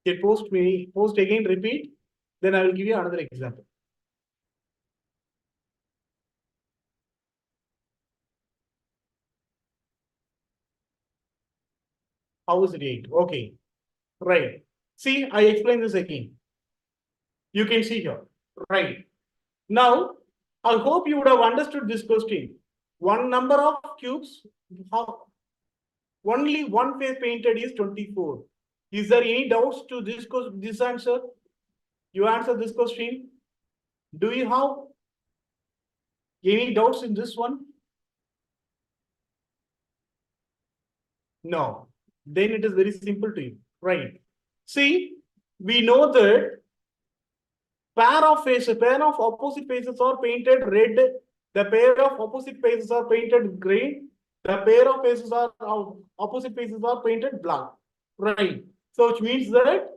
Okay, post again, repeat. Then I will give you another example. How is it 8? Okay, right. See, I explain this again. You can see here, right? Now, I hope you would have understood this question. One number of cubes, how only one face painted is 24. Is there any doubts to this answer? You answer this question. Do you have any doubts in this one? No. Then it is very simple to you, right? See, we know that pair of opposite faces are painted red The pair of opposite faces are painted green. The pair of faces are opposite faces are painted black. Right. So which means that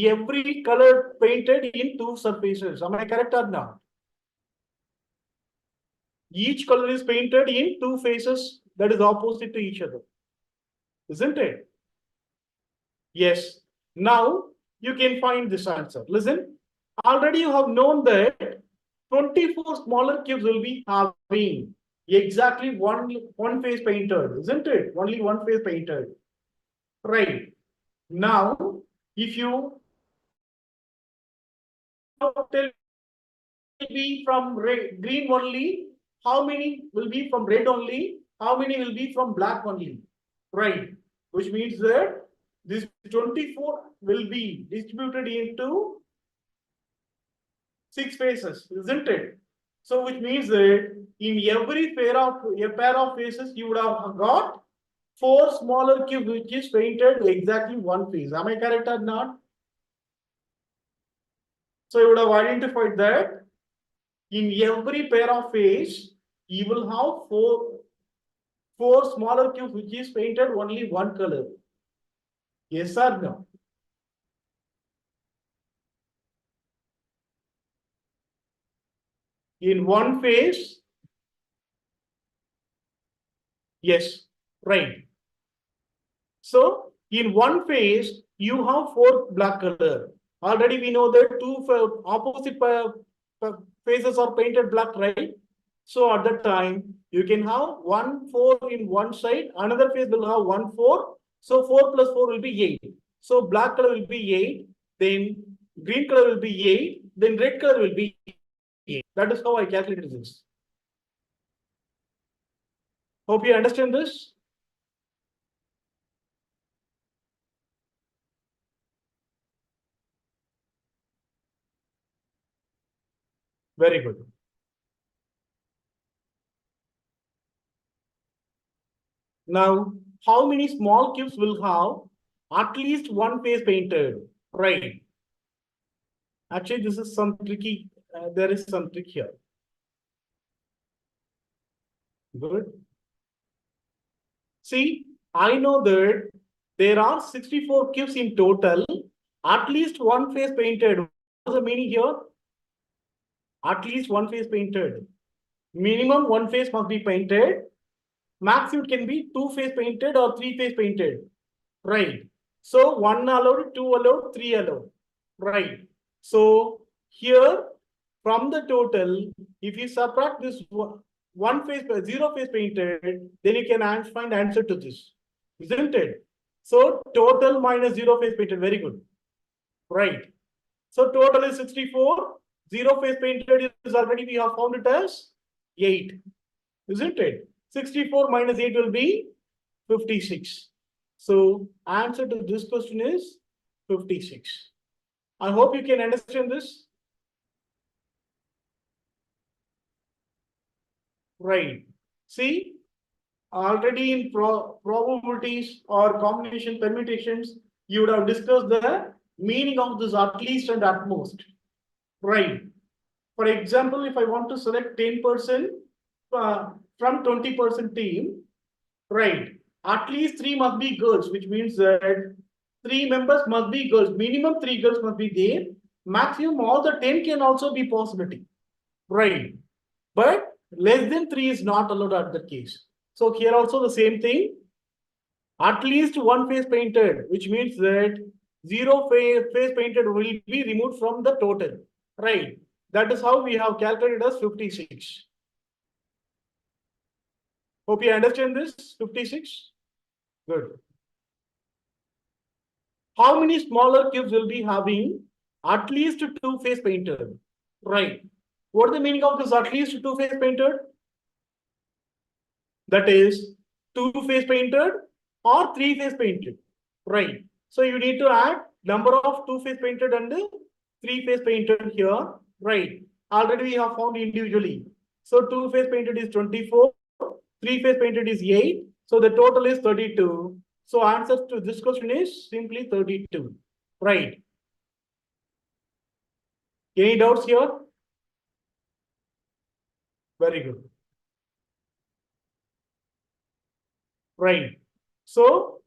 every color painted in two surfaces. Am I correct or not? Each color is painted in two faces that is opposite to each other. Isn't it? Yes. Now you can find this answer. Listen, already you have known that 24 smaller cubes will be having exactly one face painted, isn't it? Only one face painted. Right. Now, if you tell will be from green only, how many will be from red only, how many will be from black only? Right. Which means that this 24 will be distributed into 6 faces, isn't it? So which means that in every pair of faces, you would have got 4 smaller cubes, which is painted exactly one face. Am I correct or not? So you would have identified that in every pair of face, you will have four smaller cubes, which is painted only one color. Yes or no? In one face, yes, right. So in one face, you have 4 black color. Already we know that two opposite faces are painted black, right? So at that time, you can have 1 4 in one side, another face will have 1 4. So 4 plus 4 will be 8. So black color will be 8, then green color will be 8, then red color will be 8. That is how I calculated this. Hope you understand this. Very good. Now, how many small cubes will have at least one face painted? Right. Actually, this is some tricky. There is some trick here. Good. See, I know that there are 64 cubes in total. At least one face painted. What's the meaning here? At least one face painted. Minimum one face must be painted. Max it can be 2 face painted or 3 face painted. Right. So 1 allowed, 2 allowed, 3 allowed. Right. So here from the total, if you subtract this one face, 0 face painted, then you can find answer to this, isn't it? So total minus 0 face painted. Very good. Right. So total is 64. 0 face painted is already we have found it as 8, isn't it? 64 minus 8 will be 56. So answer to this question is 56. I hope you can understand this. Right. See, already in probabilities or combination permutations, you would have discussed the meaning of this at least and at most. Right. For example, if I want to select 10% from 20% team, right, at least 3 must be girls, which means that 3 members must be girls. Minimum 3 girls must be there. Maximum all the 10 can also be possibility. Right. But less than 3 is not allowed at the case. So here also the same thing. At least one face painted, which means that 0 face painted will be removed from the total. Right. That is how we have calculated as 56. Hope you understand this. 56. Good. How many smaller cubes will be having at least 2 face painted? Right. What is the meaning of this at least 2 face painted? That is 2 face painted or 3 face painted. Right. So you need to add number of 2 face painted and 3 face painted here. Right. Already we have found individually. So 2 face painted is 24. 3 face painted is 8. So the total is 32. So answer to this question is simply 32. Right. Any doubts here? Very good. Right. So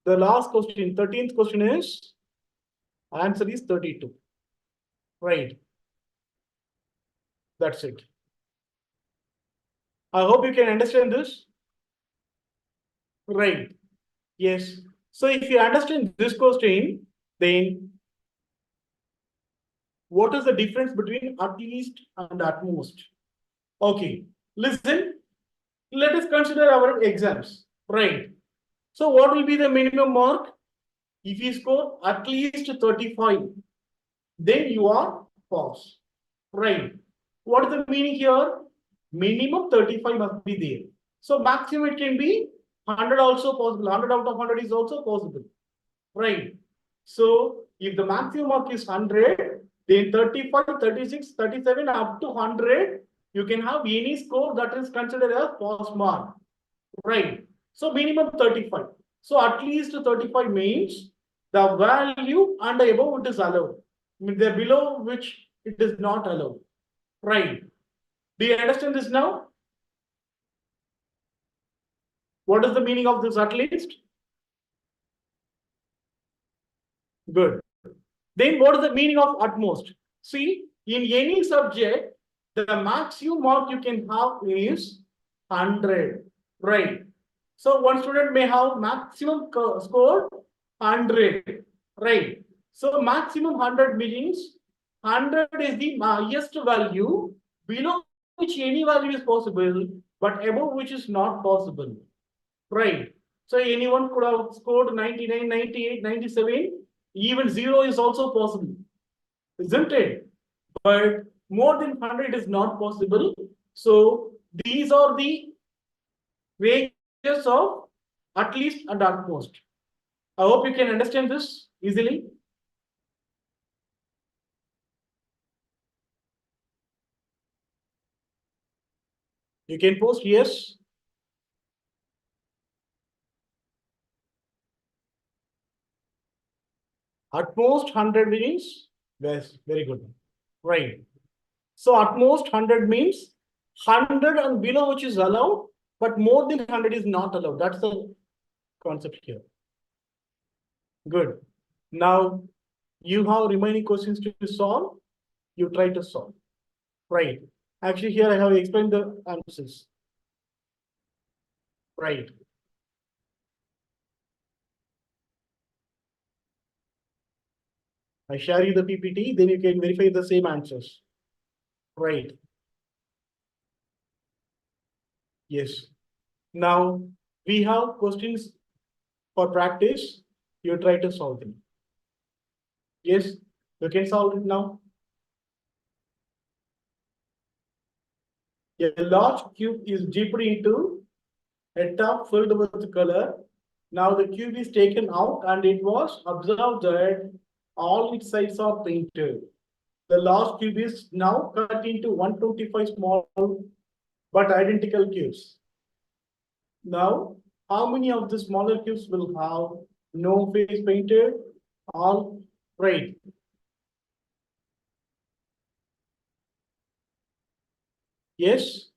the last question, 13th question is, answer is 32. Right. That's it. I hope you can understand this. Right. Yes. So if you understand this question, then what is the difference between at least and at most? Okay. Listen, let us consider our exams. Right. So what will be the minimum mark? If you score at least 35, then you are pass. Right. What is the meaning here? Minimum 35 must be there. So maximum it can be 100 also possible. 100 out of 100 is also possible. Right. So if the maximum mark is 100, then 35, 36, 37 up to 100, you can have any score that is considered as pass mark. Right. So minimum 35. So at least 35 means the value and above it is allowed. I mean, the below which it is not allowed. Right. Do you understand this now? What is the meaning of this at least? Good. Then what is the meaning of utmost? See, in any subject, the maximum mark you can have is 100. Right. So one student may have maximum score 100. Right. So maximum 100 means 100 is the highest value, below which any value is possible, but above which is not possible. Right. So anyone could have scored 99, 98, 97. Even 0 is also possible, isn't it? But more than 100 is not possible. So these are the ranges of at least and at most. I hope you can understand this easily. You can post yes. At most 100 means yes, very good. Right. So at most 100 means 100 and below which is allowed, but more than 100 is not allowed. That's the concept here. Good. Now you have remaining questions to solve. You try to solve. Right. Actually, here I have explained the answers. Right. I share you the PPT, then you can verify the same answers. Right. Yes. Now we have questions for practice. You try to solve them. Yes, you can solve it now. A large cube is dipped into a tub filled with color. Now the cube is taken out and it was observed that all its sides are painted. The large cube is now cut into 125 small but identical cubes. Now, how many of the smaller cubes will have no face painted? All right. Yes.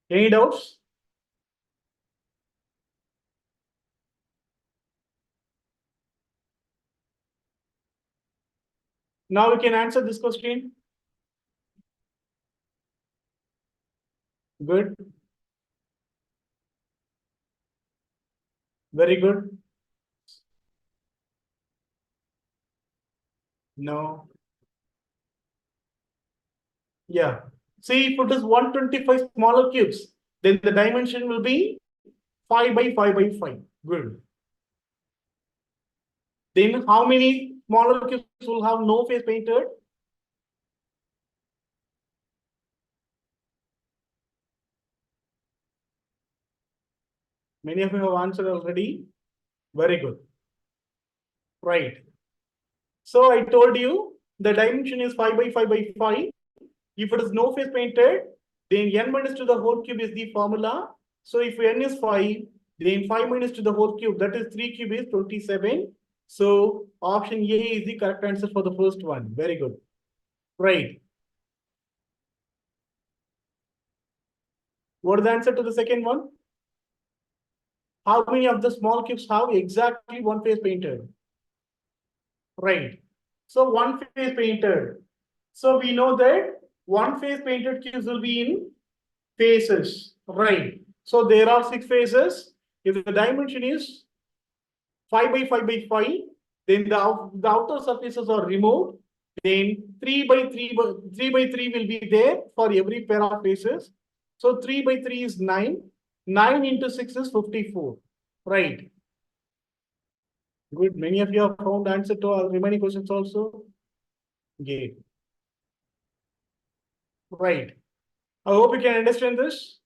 Any doubts? Now we can answer this question. Good. Very good. No. Yeah. See, if it is 125 smaller cubes, then the dimension will be 5 by 5 by 5. Good. Then how many smaller cubes will have no face painted? Many of you have answered already. Very good. Right. So I told you the dimension is 5 by 5 by 5. If it is no face painted, then n minus to the whole cube is the formula. So if n is 5, then 5 minus to the whole cube, that is 3 cube is 27. So option A is the correct answer for the first one. Very good. Right. What is the answer to the second one? How many of the small cubes have exactly one face painted? Right. So one face painted. So we know that one face painted cubes will be in faces. Right. So there are 6 faces. If the dimension is 5 by 5 by 5, then the outer surfaces are removed. Then 3 by 3 will be there for every pair of faces. So 3 by 3 is 9. 9 into 6 is 54. Right. Good. Many of you have found answer to our remaining questions also. Great. Right. I hope you can understand this.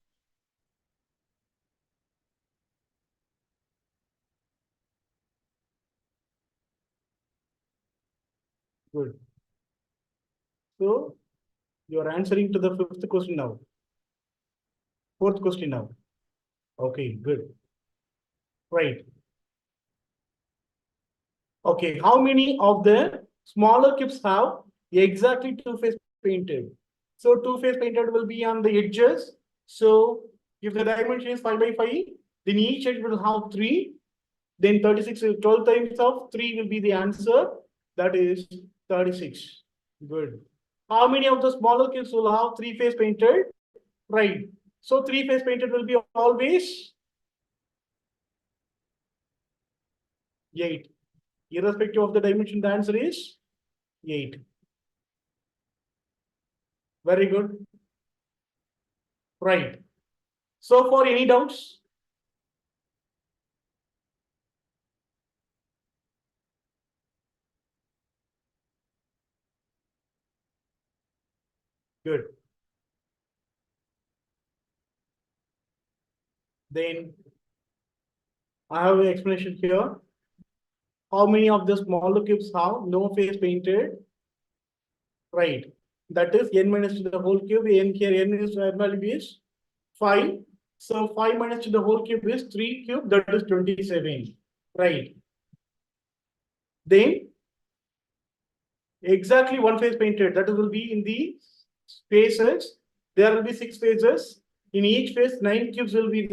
Good. So you are answering to the fifth question now. Fourth question now. Okay, good. Right. Okay, how many of the smaller cubes have exactly two-face painted? So two-face painted will be on the edges. So if the dimension is 5 by 5, then each edge will have 3. Then 36, 12 times of 3 will be the answer. That is 36. Good. How many of the smaller cubes will have three-face painted? Right. So three-face painted will be always 8. Irrespective of the dimension, the answer is 8. Very good. Right. So for any doubts? Good. Then I have an explanation here. How many of the smaller cubes have no face painted? Right. That is n minus to the whole cube. N here, n is value is 5. So 5 minus to the whole cube is 3 cube. That is 27. Right. Then exactly one face painted. That will be in the spaces. There will be 6 phases. In each phase, 9 cubes will be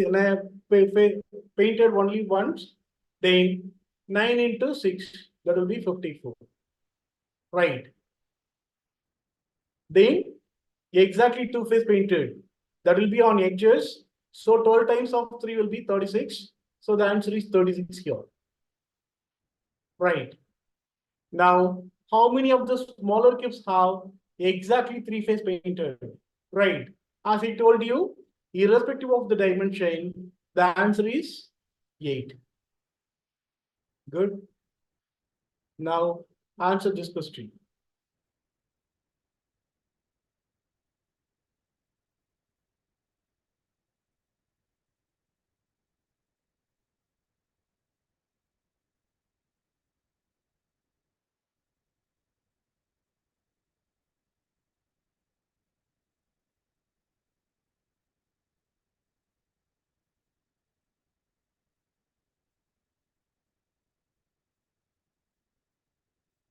painted only once. Then 9 into 6, that will be 54. Right. Then exactly 2 face painted. That will be on edges. So 12 times of 3 will be 36. So the answer is 36 here. Right. Now, how many of the smaller cubes have exactly 3 face painted? Right. As I told you, irrespective of the dimension, the answer is 8. Good. Now, answer this question.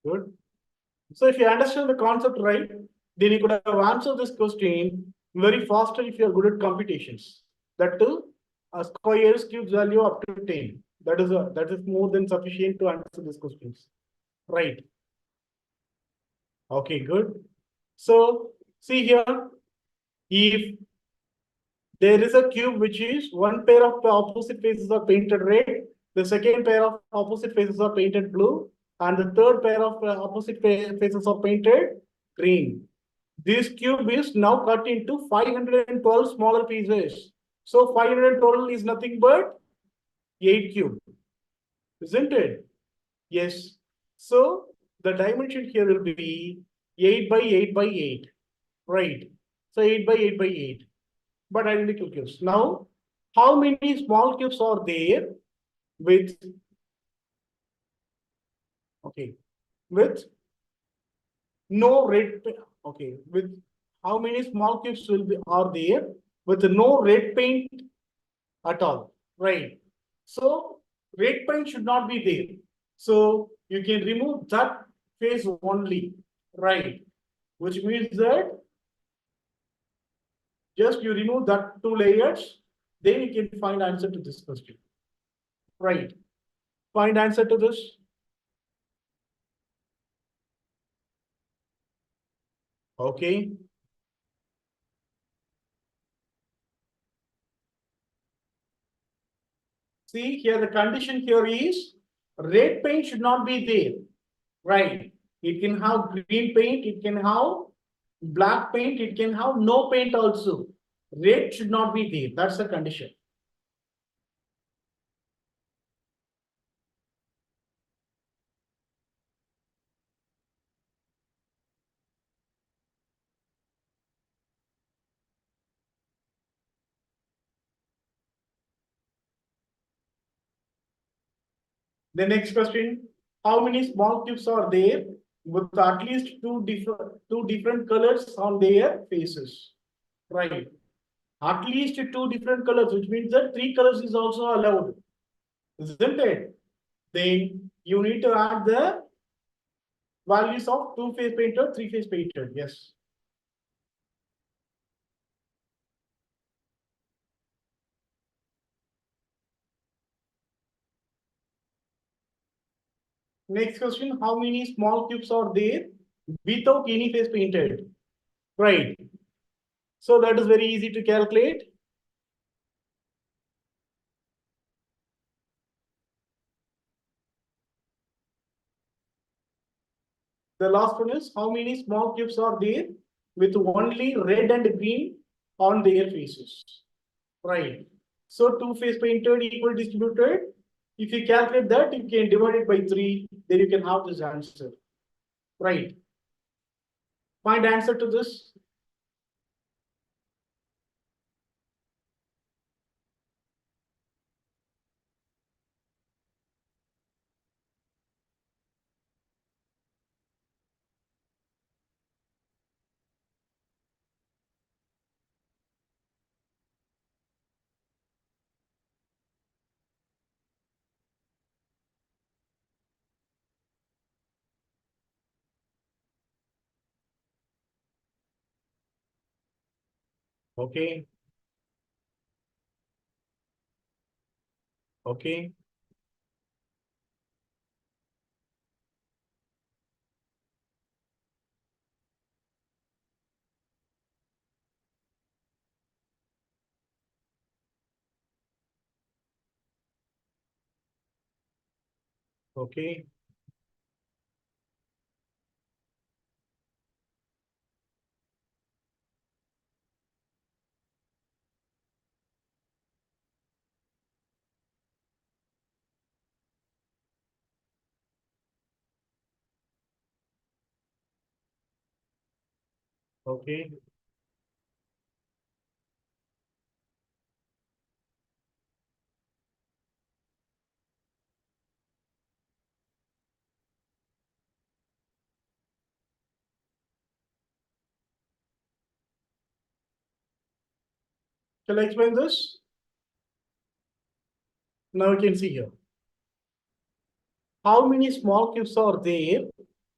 Good. So if you understand the concept right, then you could have answered this question very faster if you are good at computations. That too, a squares cubes value up to 10. That is more than sufficient to answer these questions. Right. Okay, good. So see here, if there is a cube which is one pair of opposite faces are painted red, the second pair of opposite faces are painted blue, and the third pair of opposite faces are painted green. This cube is now cut into 512 smaller pieces. So 512 is nothing but 8 cube, isn't it? Yes. So the dimension here will be 8 by 8 by 8. Right. So 8 by 8 by 8. But identical cubes. Now, how many small cubes are there with, okay, with no red, okay, with how many small cubes will be are there with no red paint at all, right? So red paint should not be there. So you can remove that face only, right? Which means that Just you remove that two layers, then you can find answer to this question. Right. Find answer to this. Okay. See here, the condition here is red paint should not be there. Right. It can have green paint, it can have black paint, it can have no paint also. Red should not be there. That's the condition. The next question, how many small cubes are there with at least two different colors on their faces? Right. At least two different colors, which means that three colors is also allowed, isn't it? Then you need to add the values of two-phase painter, three-phase painter. Yes. Next question, how many small cubes are there without any face painted? Right. So that is very easy to calculate. The last one is how many small cubes are there with only red and green on their faces. Right. So two face painted equal distributed. If you calculate that, you can divide it by 3, then you can have this answer. Right. Find answer to this. Okay. Okay. Okay. Okay. Shall I explain this? Now you can see here. How many small cubes are there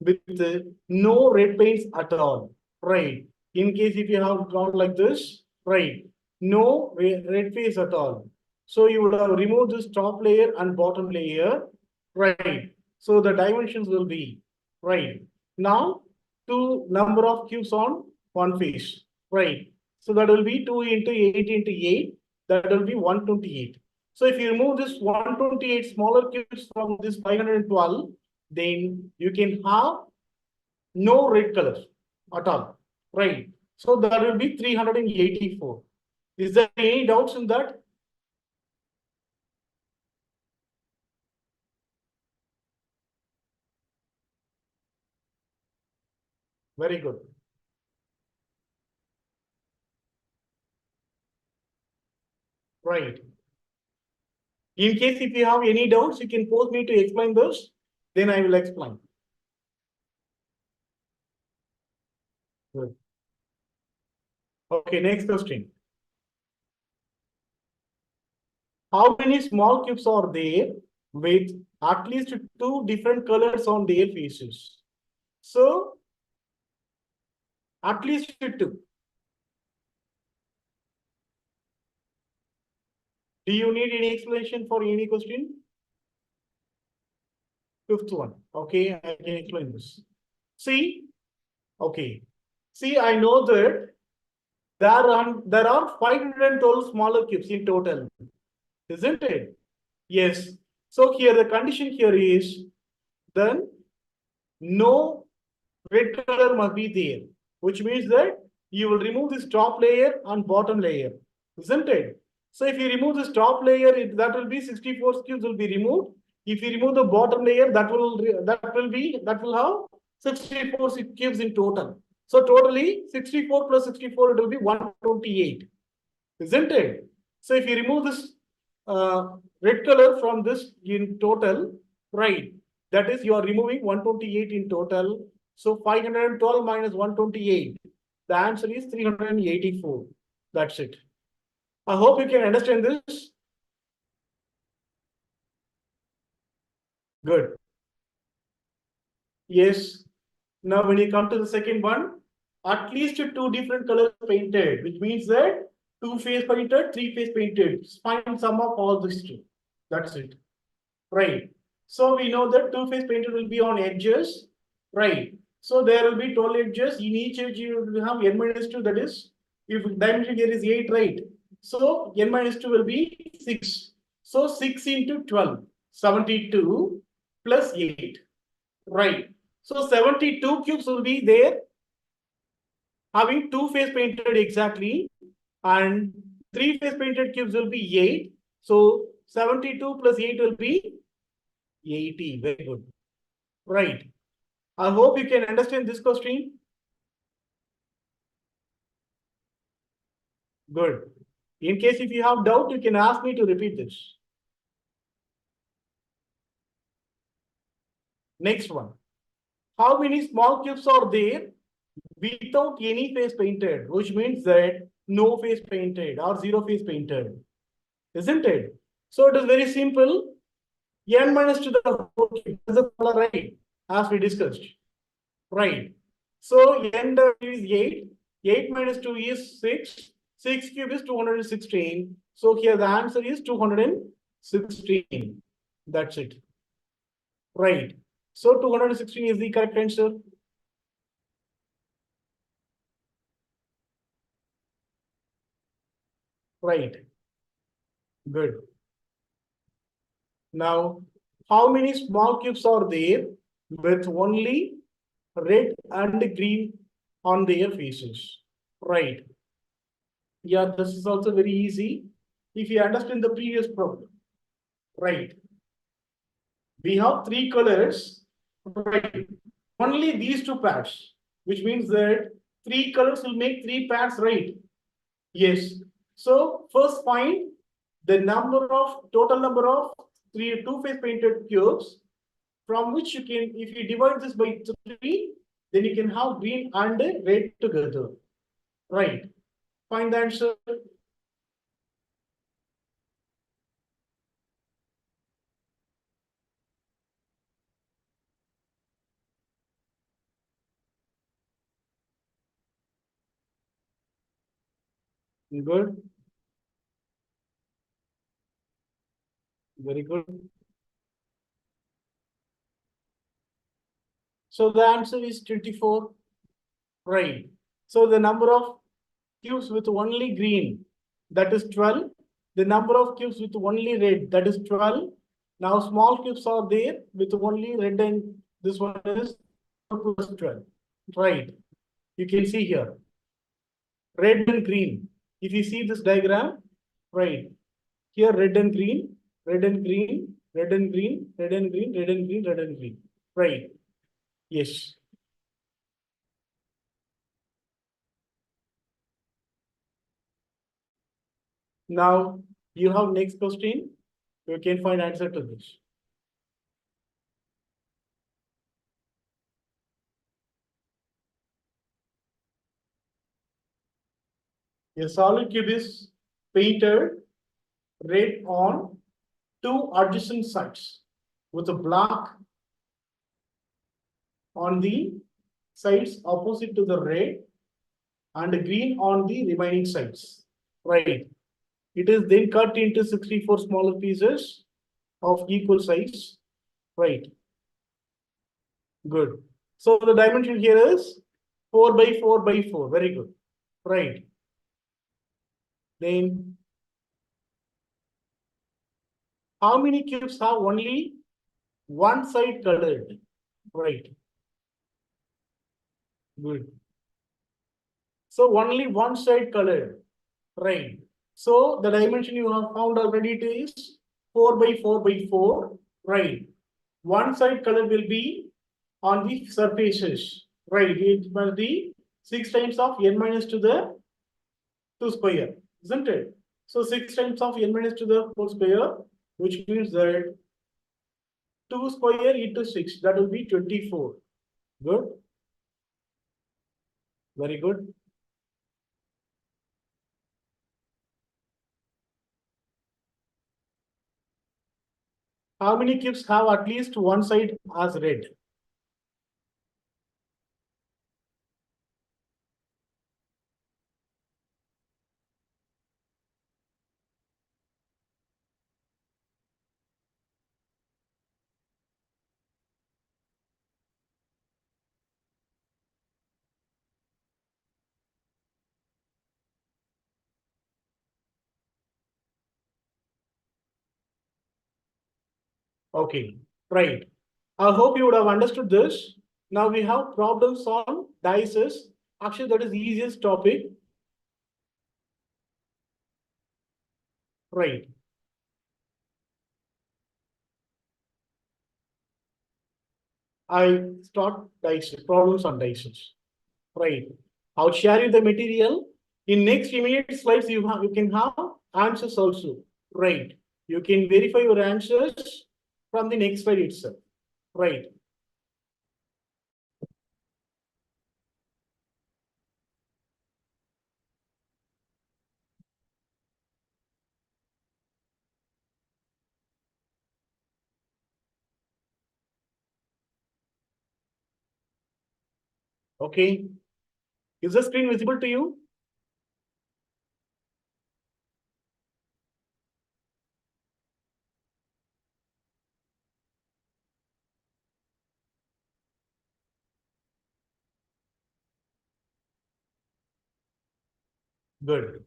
with no red paints at all? Right. In case if you have drawn like this, right, no red face at all. So you would have removed this top layer and bottom layer, right? So the dimensions will be, right. Now, two number of cubes on one face, right? So that will be 2 into 8 into 8, that will be 128. So if you remove this 128 smaller cubes from this 512, then you can have no red color at all, right? So that will be 384. Is there any doubts in that? Very good. Right. In case if you have any doubts, you can post me to explain those. Then I will explain. Good. Okay, next question. How many small cubes are there with at least two different colors on their faces? So, at least two. Do you need any explanation for any question? Fifth one. Okay, I can explain this. See, okay. See, I know that there are 512 smaller cubes in total, isn't it? Yes. So here the condition here is then no red color must be there, which means that you will remove this top layer and bottom layer, isn't it? So if you remove this top layer, that will be 64 cubes will be removed. If you remove the bottom layer, that will have 64 cubes in total. So totally 64 plus 64, it will be 128, isn't it? So if you remove this red color from this in total, right? That is, you are removing 128 in total. So 512 minus 128. The answer is 384. That's it. I hope you can understand this. Good. Yes. Now, when you come to the second one, at least two different colors painted, which means that two-phase painted, three-phase painted. Find sum of all these two. That's it. Right. So we know that two-phase painted will be on edges. Right. So there will be 12 edges. In each edge, you will have n minus 2. That is, if dimension here is 8, right? So n minus 2 will be 6. So 6 into 12, 72 plus 8. Right. So 72 cubes will be there, having two-phase painted exactly, and three-phase painted cubes will be 8. So 72 plus 8 will be 80. Very good. Right. I hope you can understand this question. Good. In case if you have doubt, you can ask me to repeat this. Next one. How many small cubes are there without any face painted, which means that no face painted or zero face painted, isn't it? So it is very simple. N minus to the 4 cube is the color, right? As we discussed. Right. So n is 8. 8 minus 2 is 6. 6 cube is 216. So here the answer is 216. That's it. Right. So 216 is the correct answer. Right. Good. Now, how many small cubes are there with only red and green on their faces? Right. Yeah, this is also very easy if you understand the previous problem. Right. We have three colors, right? Only these two pairs, which means that three colors will make three pairs, right? Yes. So first find the total number of two-face painted cubes, from which you can, if you divide this by 3, then you can have green and red together, right? Find the answer. Good. Very good. So the answer is 24. Right. So the number of cubes with only green, that is 12. The number of cubes with only red, that is 12. Now small cubes are there with only red, and this one is 12. Right. You can see here, red and green. If you see this diagram, right, here red and green, red and green, red and green, red and green, red and green, red and green. Right. Yes. Now you have next question. You can find answer to this. A solid cube is painted red on two adjacent sides with a black on the sides opposite to the red and green on the remaining sides. Right. It is then cut into 64 smaller pieces of equal size. Right. Good. So the dimension here is 4 by 4 by 4. Very good. Right. Then how many cubes have only one side colored? Right. Good. So only one side colored. Right. So the dimension you have found already it is 4 by 4 by 4. Right. One side color will be on the surfaces. Right. It must be 6 times of n minus to the 2 square, isn't it? So 6 times of n minus to the whole square, which means that 2 square into 6, that will be 24. Good. Very good. How many cubes have at least one side as red? Okay, right. I hope you would have understood this. Now we have problems on dices. Actually, that is the easiest topic. Right. I start dices, problems on dices. Right. I'll share you the material. In next immediate slides, you can have answers also. Right. You can verify your answers from the next slide itself. Right. Okay. Is the screen visible to you? Good.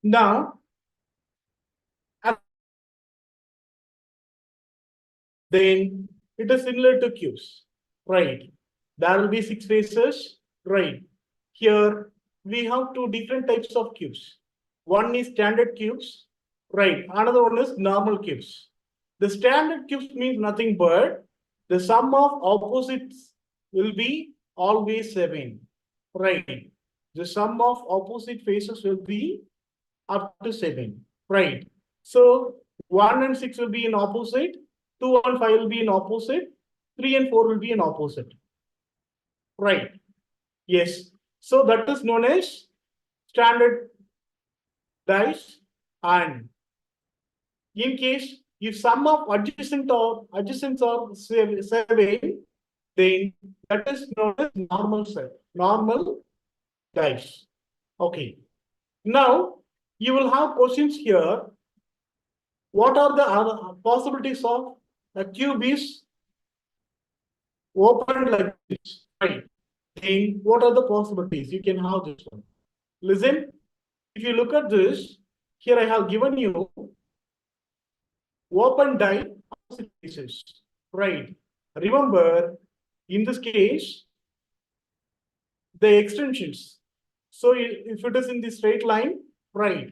Now, then it is similar to cubes, right? There will be 6 faces, right? Here we have two different types of cubes. One is standard cubes, right? Another one is normal cubes. The standard cubes means nothing but the sum of opposites will be always 7, right? The sum of opposite faces will be up to 7, right? So 1 and 6 will be in opposite, 2 and 5 will be in opposite, 3 and 4 will be in opposite, right? Yes. So that is known as standard dice. And in case if sum of adjacents are 7, then that is known as normal dice. Okay. Now you will have questions here. What are the other possibilities of a cube is opened like this, right? Then what are the possibilities? You can have this one. Listen, if you look at this, here I have given you open die opposite faces, right? Remember, in this case, the extensions. So if it is in the straight line, right,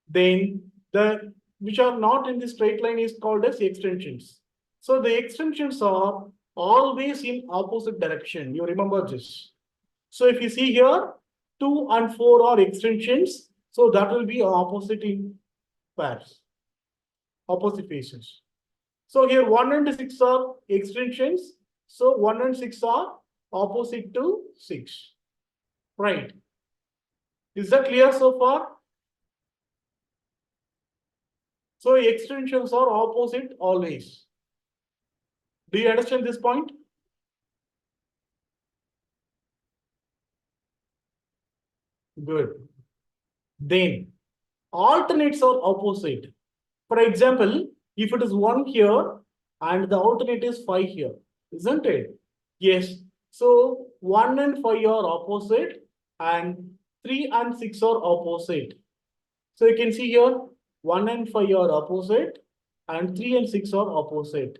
then the which are not in the straight line is called as extensions. So the extensions are always in opposite direction. You remember this. So if you see here, 2 and 4 are extensions. So that will be opposite in pairs, opposite faces. So here 1 and 6 are extensions. So 1 and 6 are opposite to 6. Right. Is that clear so far? So extensions are opposite always. Do you understand this point? Good. Then alternates are opposite. For example, if it is 1 here and the alternate is 5 here, isn't it? Yes. So 1 and 5 are opposite and 3 and 6 are opposite. So you can see here 1 and 5 are opposite and 3 and 6 are opposite.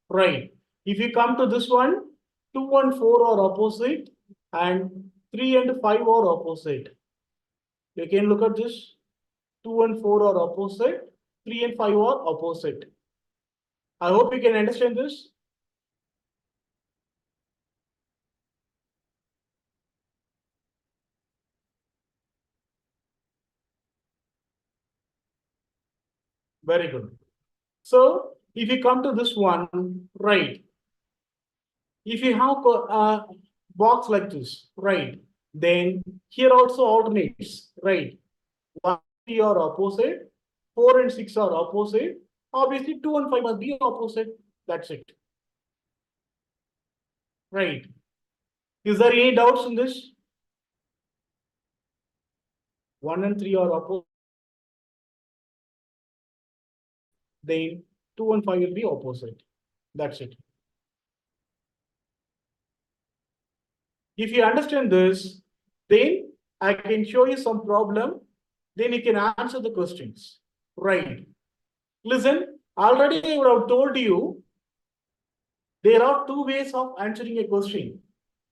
Right. If you come to this one, 2 and 4 are opposite and 3 and 5 are opposite. You can look at this. 2 and 4 are opposite, 3 and 5 are opposite. I hope you can understand this. Very good. So if you come to this one, right, if you have a box like this, right, then here also alternates, right? 1 and 3 are opposite, 4 and 6 are opposite. Obviously, 2 and 5 must be opposite. That's it. Right. Is there any doubts in this? 1 and 3 are opposite. Then 2 and 5 will be opposite. That's it. If you understand this, then I can show you some problem. Then you can answer the questions. Right. Listen, already I would have told you there are two ways of answering a question.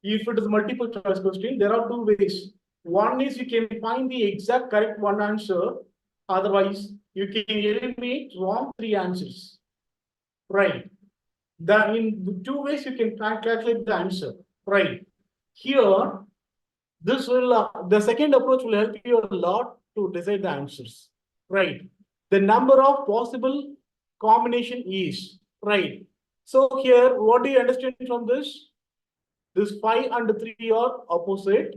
If it is multiple choice question, there are two ways. One is you can find the exact correct one answer. Otherwise, you can eliminate wrong three answers. Right. In two ways you can calculate the answer. Right. Here, this will the second approach will help you a lot to decide the answers. Right. The number of possible combination is right. So here, what do you understand from this? This 5 and 3 are opposite.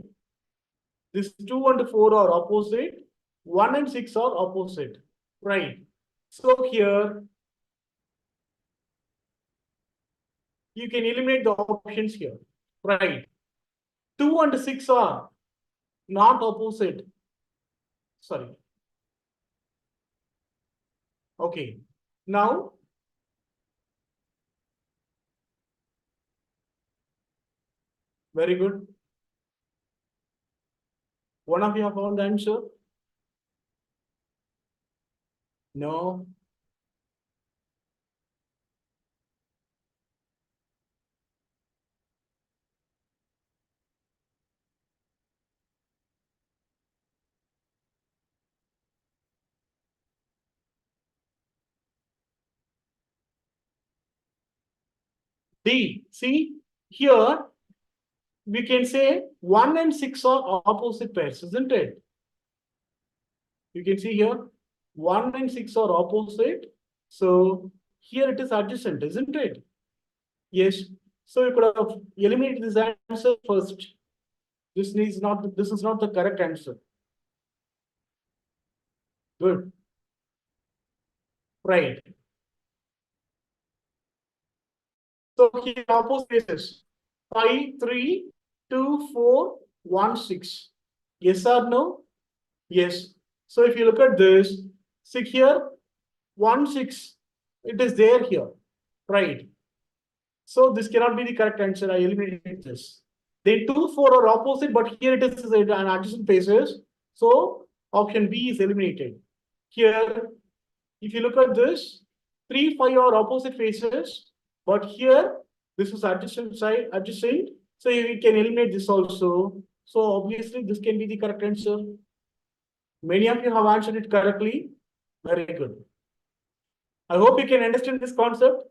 This 2 and 4 are opposite. 1 and 6 are opposite. Right. So here, you can eliminate the options here. Right. 2 and 6 are not opposite. Sorry. Okay. Now, very good. One of you have found the answer? No. D. See, here we can say 1 and 6 are opposite pairs, isn't it? You can see here 1 and 6 are opposite. So here it is adjacent, isn't it? Yes. So you could have eliminated this answer first. This is not the correct answer. Good. Right. So here opposite faces 5, 3, 2, 4, 1, 6. Yes or no? Yes. So if you look at this, 6 here, 1, 6, it is there here. Right. So this cannot be the correct answer. I eliminated this. Then 2, 4 are opposite, but here it is an adjacent faces. So option B is eliminated. Here, if you look at this, 3, 5 are opposite faces, but here this is adjacent side, adjacent. So you can eliminate this also. So obviously this can be the correct answer. Many of you have answered it correctly. Very good. I hope you can understand this concept.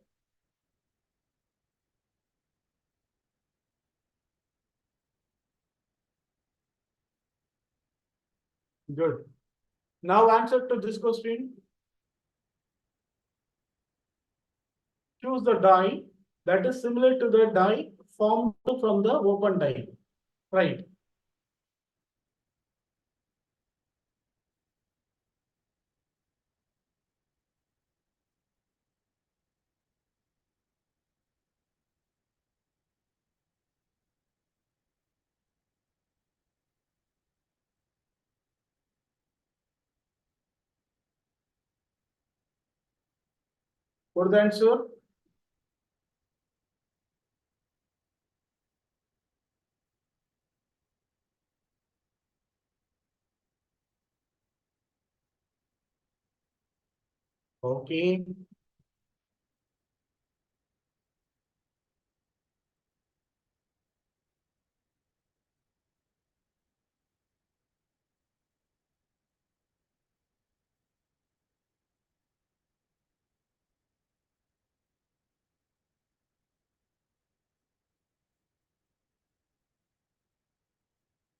Good. Now answer to this question. Choose the die that is similar to the die formed from the open die. Right. What is the answer? Okay.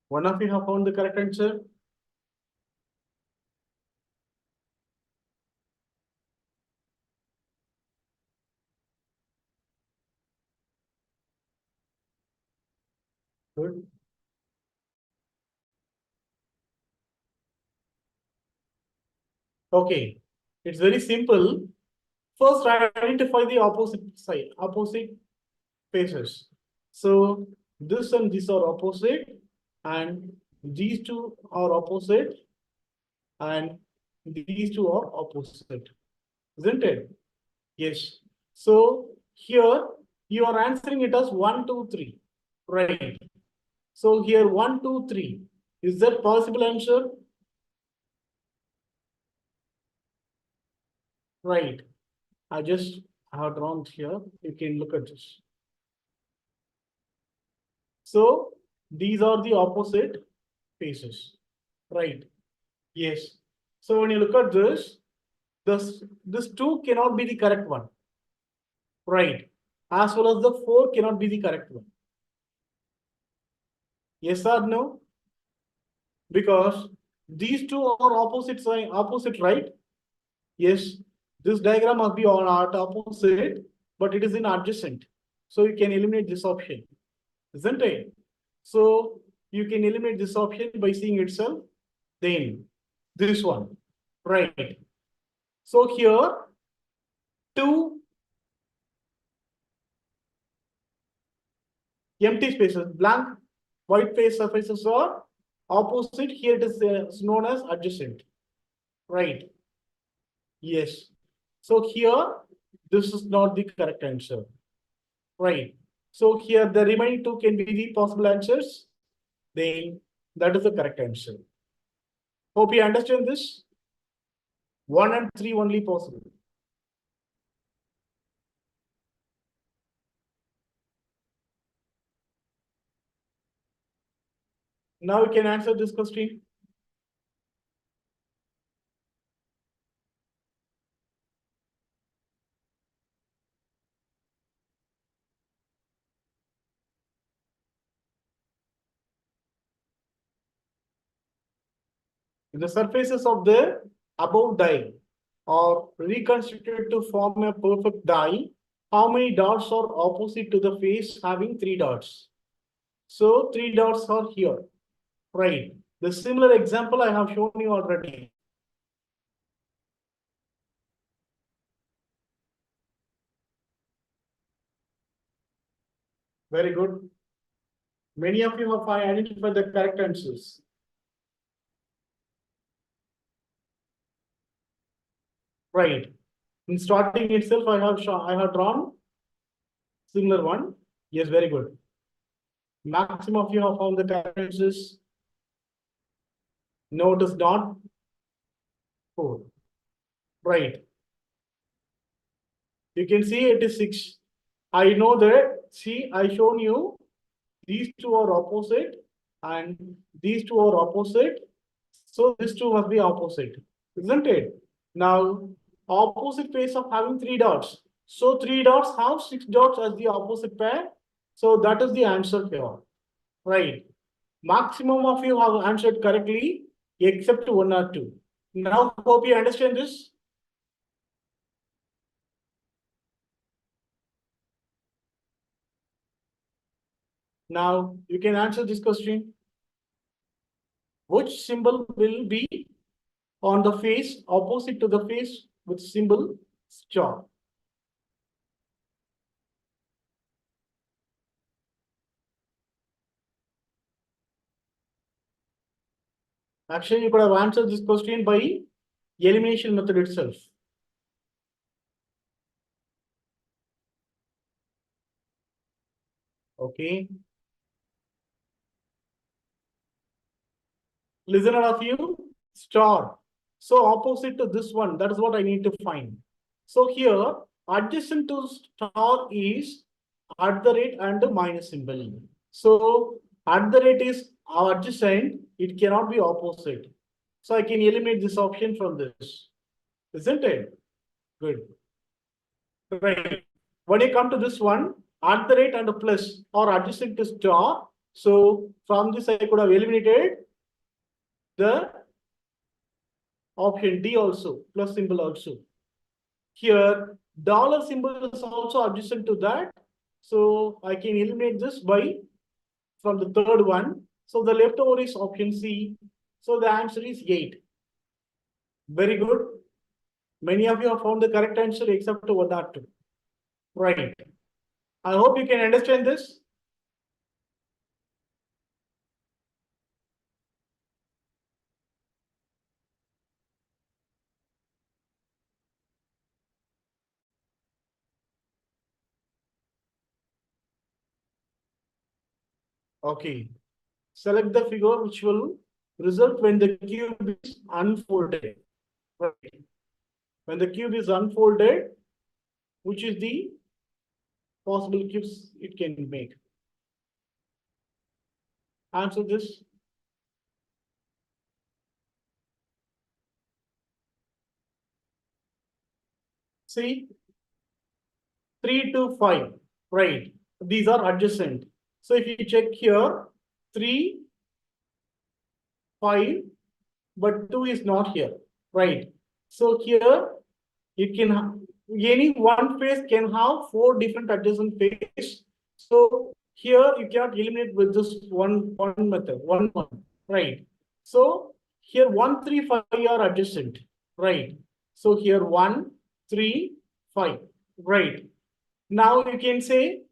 One of you have found the correct answer. Good. Okay. It's very simple. First, identify the opposite side, opposite faces. So this and this are opposite, and these two are opposite, and these two are opposite, isn't it? Yes. So here you are answering it as 1, 2, 3. Right. So here 1, 2, 3. Is that possible answer? Right. I just have drawn here. You can look at this. So these are the opposite faces. Right. Yes. So when you look at this 2 cannot be the correct one. Right. As well as the 4 cannot be the correct one. Yes or no? Because these two are opposite side, opposite, right? Yes. This diagram must be on at opposite, but it is in adjacent. So you can eliminate this option, isn't it? So you can eliminate this option by seeing itself. Then this one, right? So here two empty spaces, blank white face surfaces are opposite. Here it is known as adjacent, right? Yes. So here this is not the correct answer, right? So here the remaining two can be the possible answers. Then that is the correct answer. Hope you understand this. 1 and 3 only possible. Now you can answer this question. The surfaces of the above die are reconstructed to form a perfect die. How many dots are opposite to the face having 3 dots? So 3 dots are here, right? The similar example I have shown you already. Very good. Many of you have identified the correct answers. Right. In starting itself, I have drawn similar one. Yes, very good. Maximum of you have found the correct answers. No, it is not 4. Right. You can see it is 6. I know that. See, I shown you these two are opposite and these two are opposite. So these two must be opposite, isn't it? Now, opposite face of having 3 dots. So 3 dots have 6 dots as the opposite pair. So that is the answer here. Right. Maximum of you have answered correctly except 1 or 2. Now, hope you understand this. Now, you can answer this question. Which symbol will be on the face opposite to the face with symbol star? Actually, you could have answered this question by elimination method itself. Okay. Listen, all of you, star. So opposite to this one, that is what I need to find. So here, adjacent to star is at the rate and the minus symbol. So at the rate is adjacent, it cannot be opposite. So I can eliminate this option from this, isn't it? Good. Right. When you come to this one, at the rate and a plus or adjacent to star. So from this, I could have eliminated the option D also, plus symbol also. Here, dollar symbol is also adjacent to that. So I can eliminate this by from the third one. So the leftover is option C. So the answer is 8. Very good. Many of you have found the correct answer except one or two. Right. I hope you can understand this. Okay. Select the figure which will result when the cube is unfolded. Right. When the cube is unfolded, which is the possible cubes it can make. Answer this. See, 3 to 5, right? These are adjacent. So if you check here, 3, 5, but 2 is not here, right? So here, it can any one face can have 4 different adjacent face. So here you cannot eliminate with this one method, one, right? So here 1, 3, 5 are adjacent, right? So here 1, 3, 5, right? Now you can say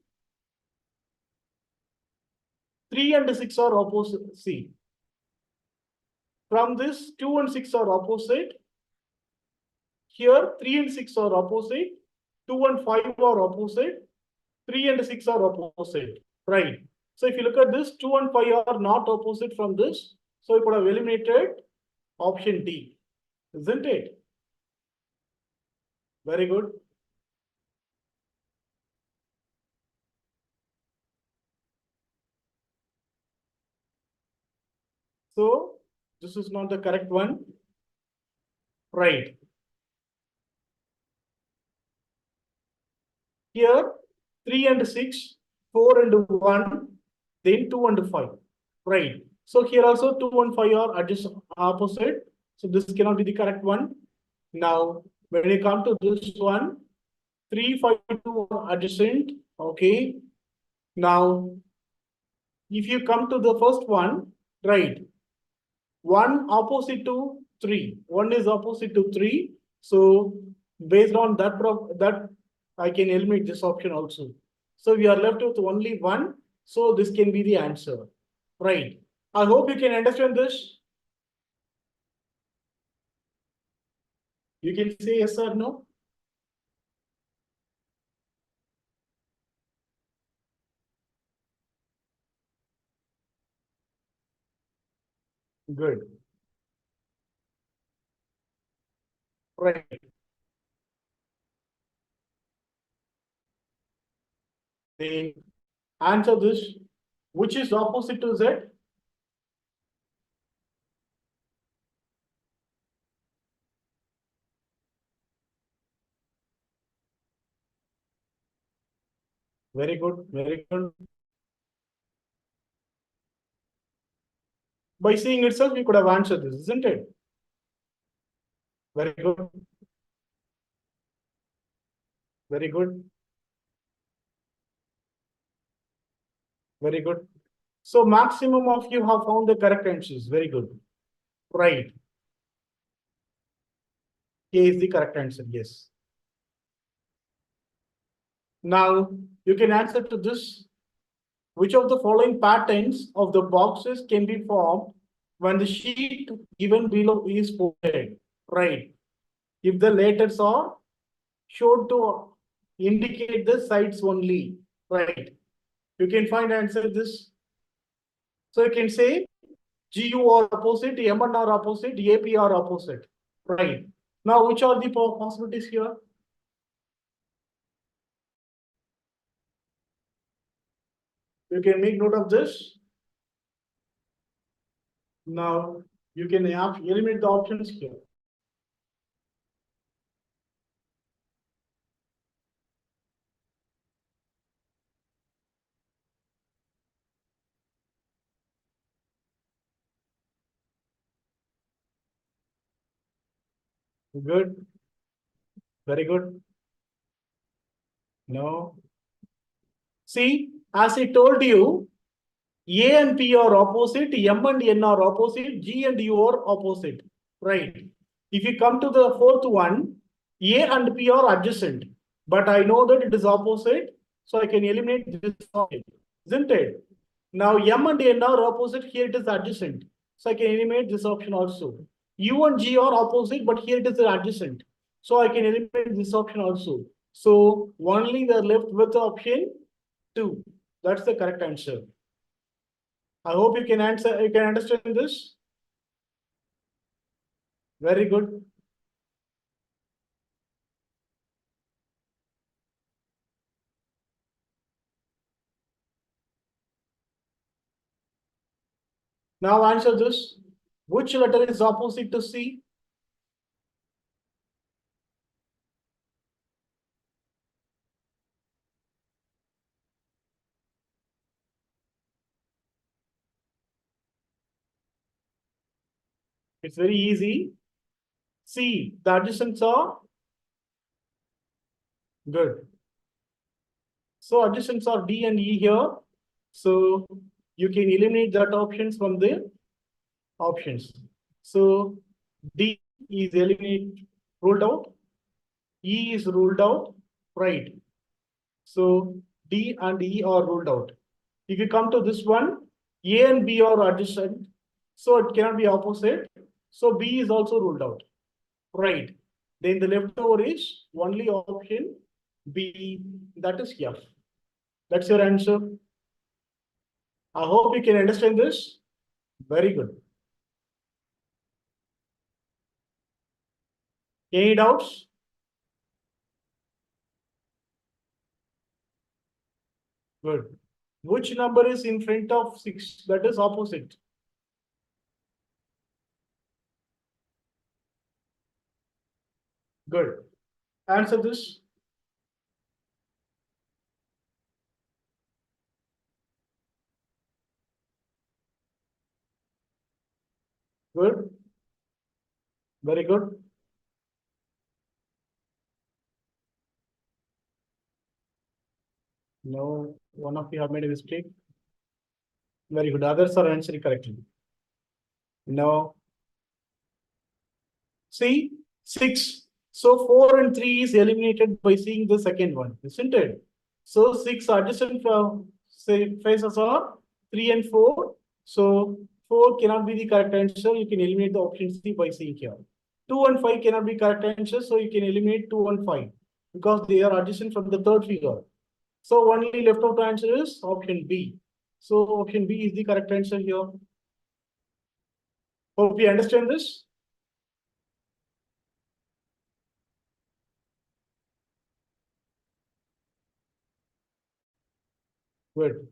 3 and 6 are opposite. See, from this 2 and 6 are opposite. Here 3 and 6 are opposite. 2 and 5 are opposite. 3 and 6 are opposite. Right. So if you look at this, 2 and 5 are not opposite from this. So you could have eliminated option D. Isn't it? Very good. So this is not the correct one. Right. Here 3 and 6, 4 and 1, then 2 and 5. Right. So here also 2 and 5 are adjacent opposite. So this cannot be the correct one. Now, when you come to this one, 3, 5, 2 are adjacent. Okay. Now, if you come to the first one, right, 1 opposite to 3. 1 is opposite to 3. So based on that I can eliminate this option also. So we are left with only 1. So this can be the answer. Right. I hope you can understand this. You can say yes or no. Good. Right. They answer this. Which is opposite to Z? Very good. Very good. By seeing itself, you could have answered this, isn't it? Very good. Very good. Very good. So maximum of you have found the correct answers. Very good. Right. A is the correct answer. Yes. Now you can answer to this. Which of the following patterns of the boxes can be formed when the sheet given below is folded? Right. If the letters are shown to indicate the sides only. Right. You can find answer this. So you can say GU are opposite, MN are opposite, AP are opposite. Right. Now, which are the possibilities here? You can make note of this. Now, you can eliminate the options here. Good. Very good. No. See, as I told you, A and P are opposite, M and N are opposite, G and U are opposite. Right. If you come to the fourth one, A and P are adjacent, but I know that it is opposite, so I can eliminate this option, isn't it? Now M and N are opposite, here it is adjacent, so I can eliminate this option also. U and G are opposite, but here it is adjacent, so I can eliminate this option also. So only we are left with the option 2. That's the correct answer. I hope you can answer, you can understand this. Very good. Now answer this. Which letter is opposite to C? It's very easy. C, the adjacents are good. So adjacents are D and E here. So you can eliminate that options from the options. So D is eliminated, ruled out. E is ruled out, right? So D and E are ruled out. If you come to this one, A and B are adjacent, so it cannot be opposite. So B is also ruled out, right? Then the leftover is only option B, that is F. That's your answer. I hope you can understand this. Very good. Any doubts? Good. Which number is in front of 6? That is opposite. Good. Answer this. Good. Very good. No, one of you have made a mistake. Very good. Others are answering correctly. No. See, 6. So 4 and 3 is eliminated by seeing the second one, isn't it? So 6 adjacent say faces are 3 and 4. So 4 cannot be the correct answer. You can eliminate the option C by seeing here. 2 and 5 cannot be correct answer. So you can eliminate 2 and 5 because they are adjacent from the third figure. So only left out answer is option B. So option B is the correct answer here. Hope you understand this. Good.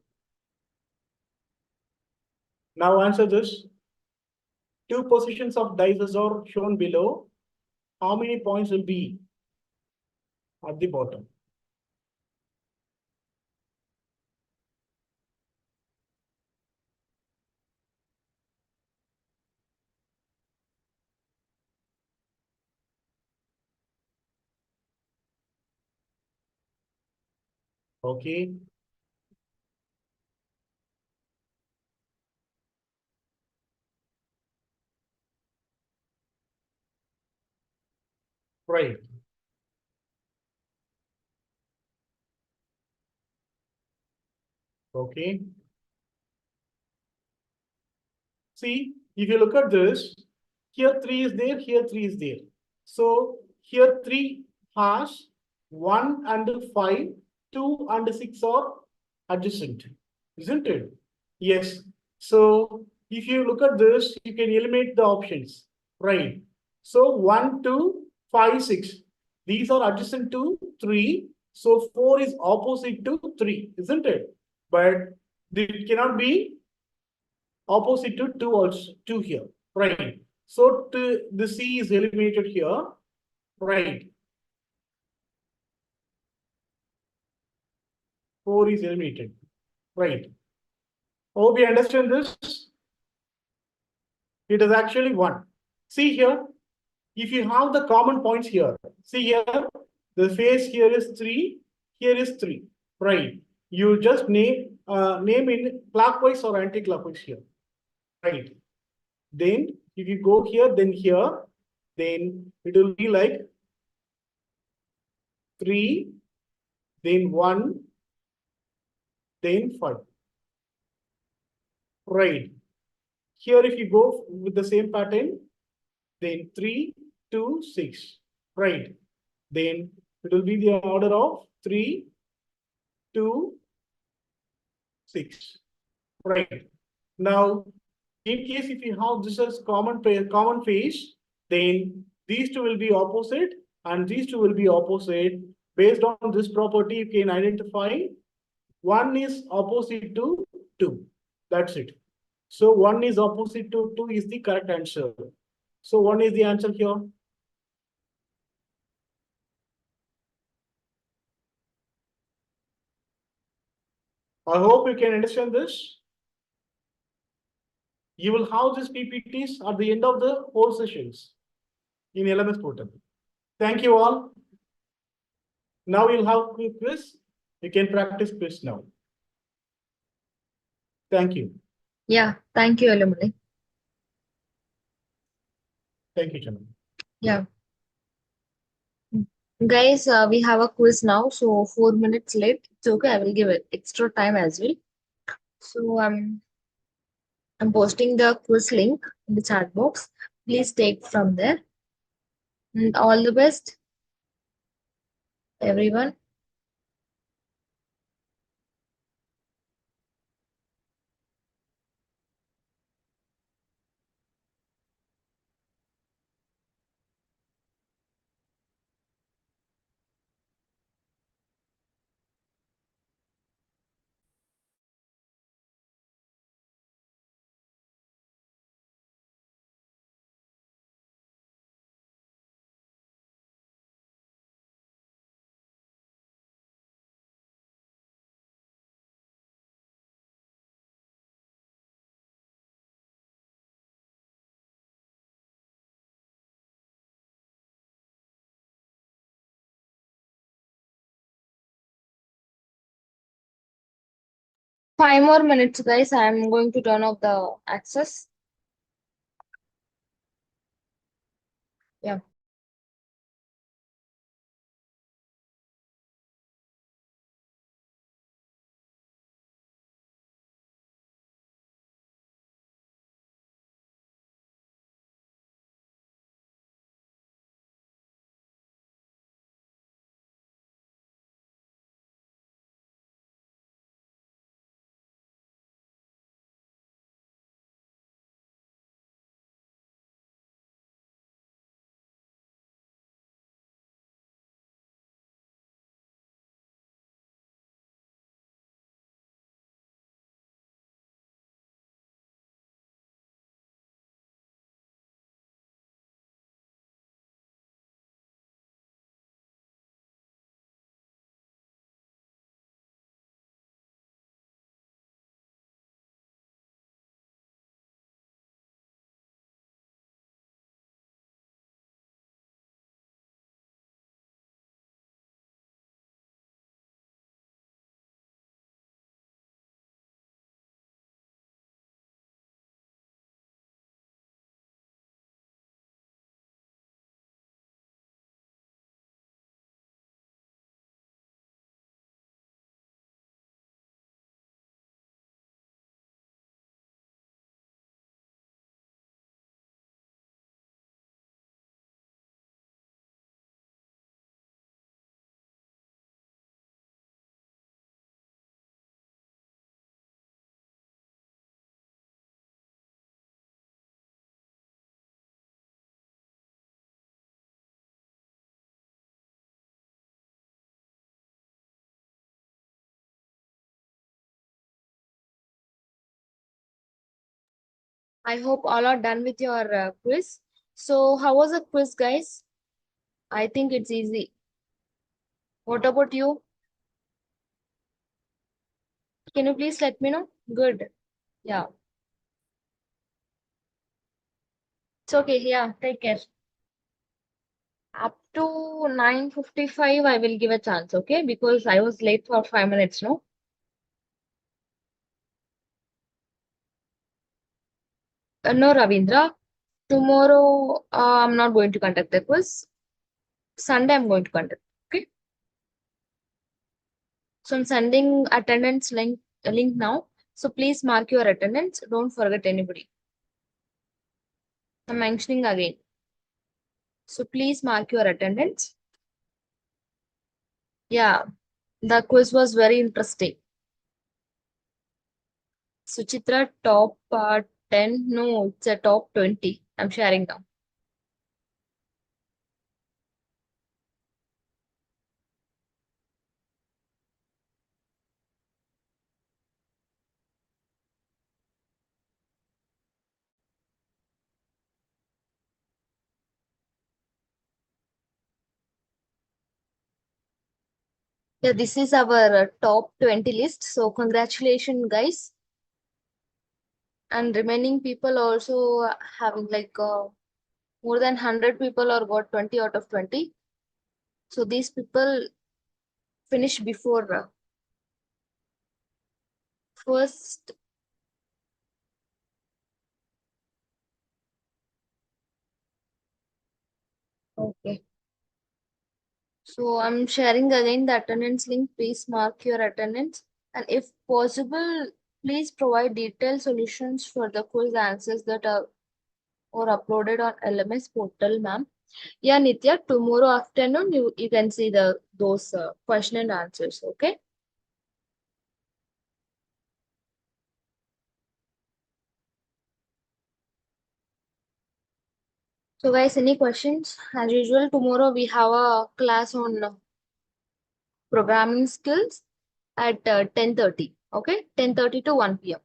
Now answer this. Two positions of dice are shown below. How many points will be at the bottom? Okay. Right. Okay. See, if you look at this, here 3 is there, here 3 is there. So here 3 has 1 and 5, 2 and 6 are adjacent. isn't it? Yes. So if you look at this, you can eliminate the options, right? So 1, 2, 5, 6. These are adjacent to 3. So 4 is opposite to 3, isn't it? But it cannot be opposite to 2 also, 2 here, right? So the C is eliminated here, right? 4 is eliminated, right? Hope you understand this. It is actually 1. See here, if you have the common points here, see here, the face here is 3, here is 3, right? You just name in clockwise or anti-clockwise here, right? Then if you go here, then it will be like 3, then 1, then 5, right? Here, if you go with the same pattern, then 3, 2, 6, right? Then it will be the order of 3, 2, 6, right? Now, in case if you have this as common phase, then these two will be opposite and these two will be opposite. Based on this property, you can identify one is opposite to 2. That's it. So 1 is opposite to 2 is the correct answer. So 1 is the answer here. I hope you can understand this. You will have these PPTs at the end of the whole sessions in LMS portal. Thank you all. Now you'll have quiz. You can practice quiz now. Thank you. Yeah, thank you, alumni. Thank you, Chanan. Yeah. Guys, we have a quiz now, so 4 minutes late. It's okay, I will give it extra time as well. So I'm posting the quiz link in the chat box. Please take from there. And all the best, everyone. Five more minutes, guys. I'm going to turn off the access. Yeah. I hope all are done with your quiz. So, how was the quiz, guys? I think it's easy. What about you? Can you please let me know? Good. Yeah. It's okay. Yeah. Take care. Up to 9:55, I will give a chance, okay? Because I was late for 5 minutes, no? No, Ravindra. Tomorrow, I'm not going to conduct the quiz. Sunday, I'm going to conduct. Okay. So I'm sending attendance link now. So please mark your attendance. Don't forget anybody. I'm mentioning again. So please mark your attendance. Yeah, the quiz was very interesting. Suchitra, top 10. No, it's a top 20. I'm sharing now. Yeah, this is our top 20 list. So congratulations, guys. And remaining people also having like more than 100 people or got 20 out of 20. So these people finish before first. Okay. So I'm sharing again the attendance link. Please mark your attendance. And if possible, please provide detailed solutions for the quiz answers that are or uploaded on LMS portal, ma'am. Yeah, Nitya, tomorrow afternoon you can see the those question and answers. Okay. So guys, any questions? As usual, tomorrow we have a class on programming skills at 10:30. Okay, 10:30 to 1 p.m.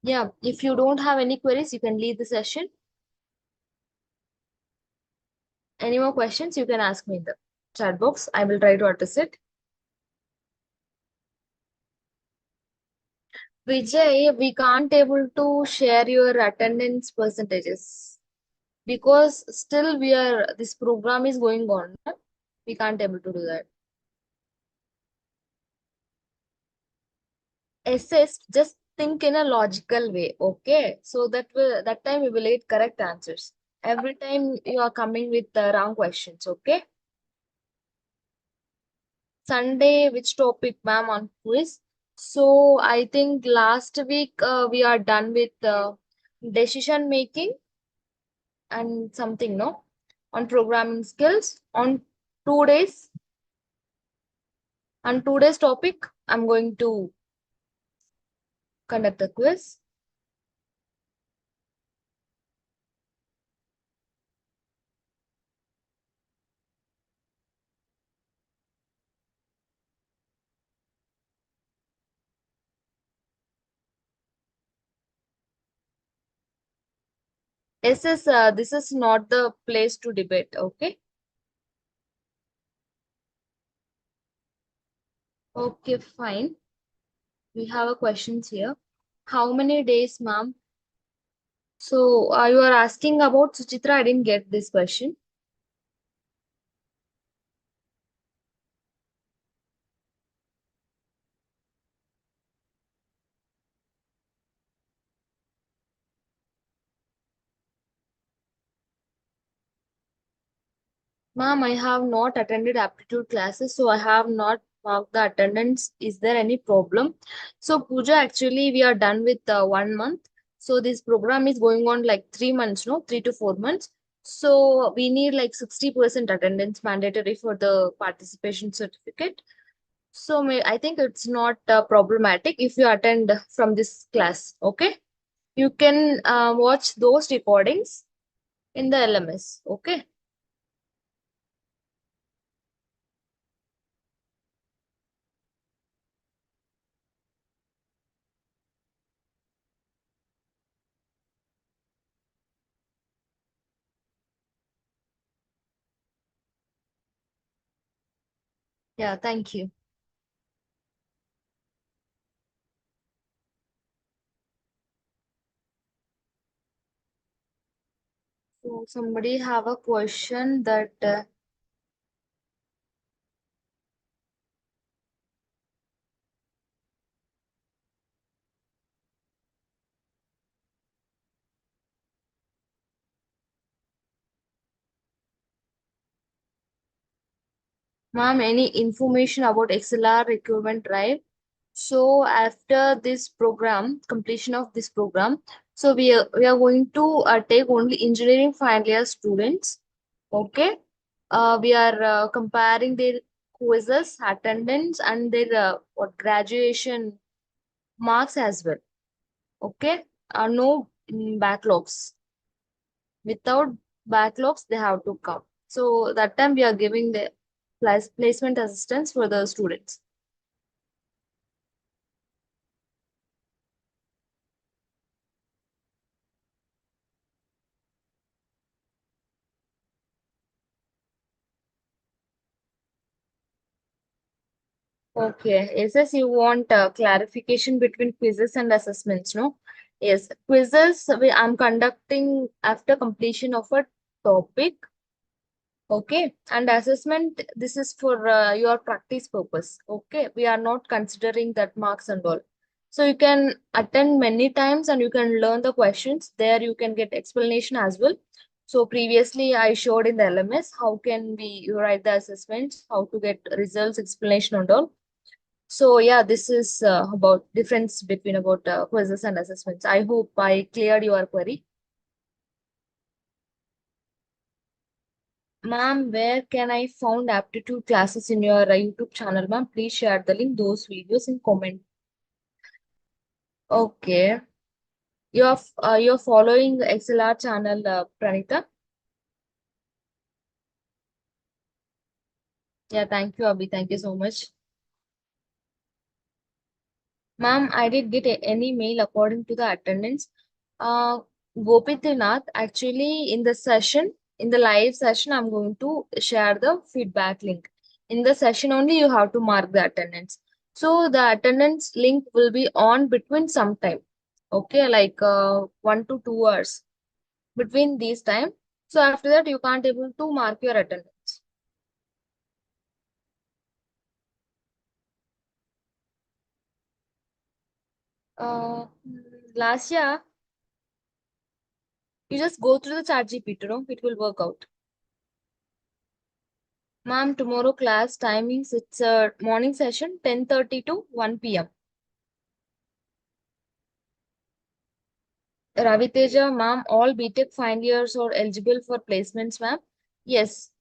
Yeah, if you don't have any queries, you can leave the session. Any more questions, you can ask me in the chat box. I will try to address it. Vijay, we can't able to share your attendance percentages because still this program is going on. No? We can't able to do that. Assess, just think in a logical way, okay? So that time we will get correct answers. Every time you are coming with the wrong questions, okay? Sunday, which topic, ma'am, on quiz? So I think last week we are done with decision making and something, no? On programming skills. On 2 days, on 2 days topic, I'm going to conduct a quiz. This is not the place to debate, okay? Okay, fine. We have a questions here. How many days, ma'am? So you are asking about Suchitra. I didn't get this question. Ma'am, I have not attended aptitude classes, so I have not marked the attendance. Is there any problem? So, Pooja, actually, we are done with 1 month. So, this program is going on like 3 months, no? 3 to 4 months. So, we need like 60% attendance mandatory for the participation certificate. So, I think it's not problematic if you attend from this class. Okay. You can watch those recordings in the LMS. Okay. Yeah, thank you. So somebody have a question that ma'am, any information about XLR recruitment drive? So after this program, completion of this program, so we are going to take only engineering final year students. Okay. We are comparing their quizzes, attendance, and their what graduation marks as well. Okay. No backlogs. Without backlogs, they have to come. So that time we are giving the placement assistance for the students. Okay. It says you want clarification between quizzes and assessments, no? Yes. Quizzes I'm conducting after completion of a topic. Okay. And assessment, this is for your practice purpose. Okay. We are not considering that marks and all. So you can attend many times and you can learn the questions. There you can get explanation as well. So previously I showed in the LMS how can we write the assessments, how to get results, explanation and all. So yeah, this is about difference between about quizzes and assessments. I hope I cleared your query. Ma'am, where can I found aptitude classes in your YouTube channel, ma'am? Please share the link, those videos in comment. Okay. You're following XLR channel, Pranita? Yeah, thank you, Abhi. Thank you so much. Ma'am, I did get any mail according to the attendance. Uh, Gopinath, actually, in the session, in the live session, I'm going to share the feedback link. In the session only, you have to mark the attendance. So the attendance link will be on between some time. Okay, like 1 to 2 hours between these time. So after that, you can't able to mark your attendance. Uh, Last year, you just go through the chat GPT, no? It will work out. Ma'am, tomorrow class timings, it's a morning session, 10:30 to 1 p.m. Raviteja, ma'am, all BTech final years are eligible for placements, ma'am. Yes.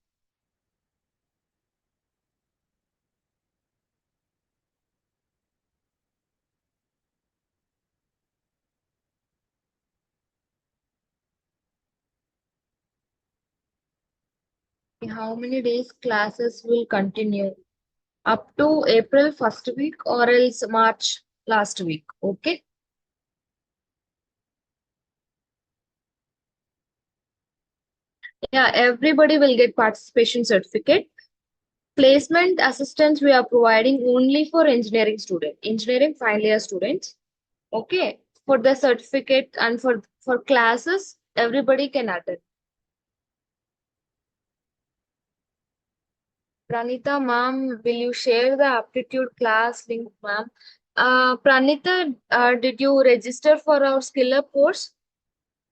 How many days classes will continue? Up to April first week or else March last week. Okay. Yeah, everybody will get participation certificate. Placement assistance we are providing only for engineering final year students. Okay. For the certificate and for classes, everybody can attend. Pranita, ma'am, will you share the aptitude class link, ma'am? Pranita, did you register for our skill up course?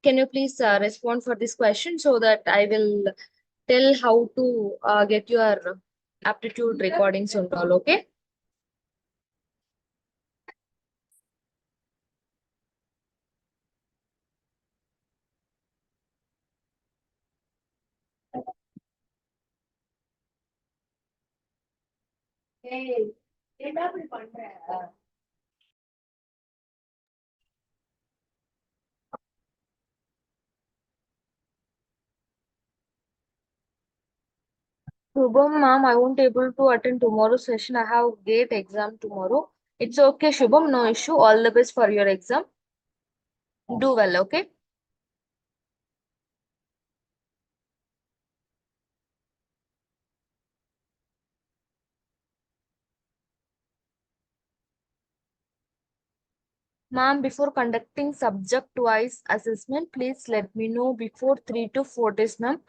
Can you please respond for this question so that I will tell how to get your aptitude recordings and all, okay? ஏய், ஏன்டா இப்படி பண்ற? Shubham, ma'am, I won't able to attend tomorrow's session. I have gate exam tomorrow. It's okay, Shubham, no issue. All the best for your exam. Do well, okay? Ma'am, before conducting subject-wise assessment, please let me know before 3 to 4 days, ma'am.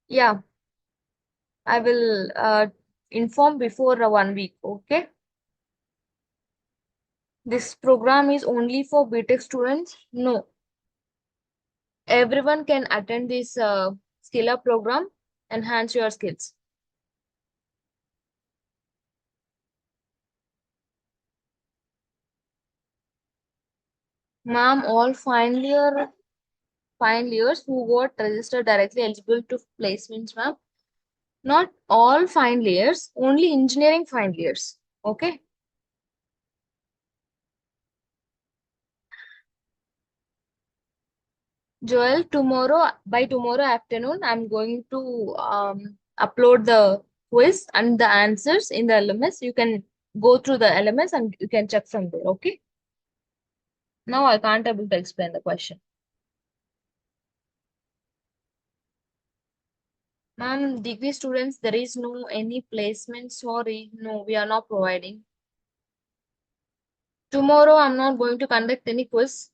Yeah, I will inform before 1 week, okay? This program is only for BTech students? No, everyone can attend this skill up program, enhance your skills. Ma'am, all final years who got registered directly eligible to placements, ma'am. Not all final years, only engineering final years. Okay. Joel, by tomorrow afternoon, I'm going to upload the quiz and the answers in the LMS. You can go through the LMS and you can check from there. Okay. Now I can't able to explain the question. Ma'am, degree students, there is no any placement. Sorry, no, we are not providing. Tomorrow, I'm not going to conduct any quiz.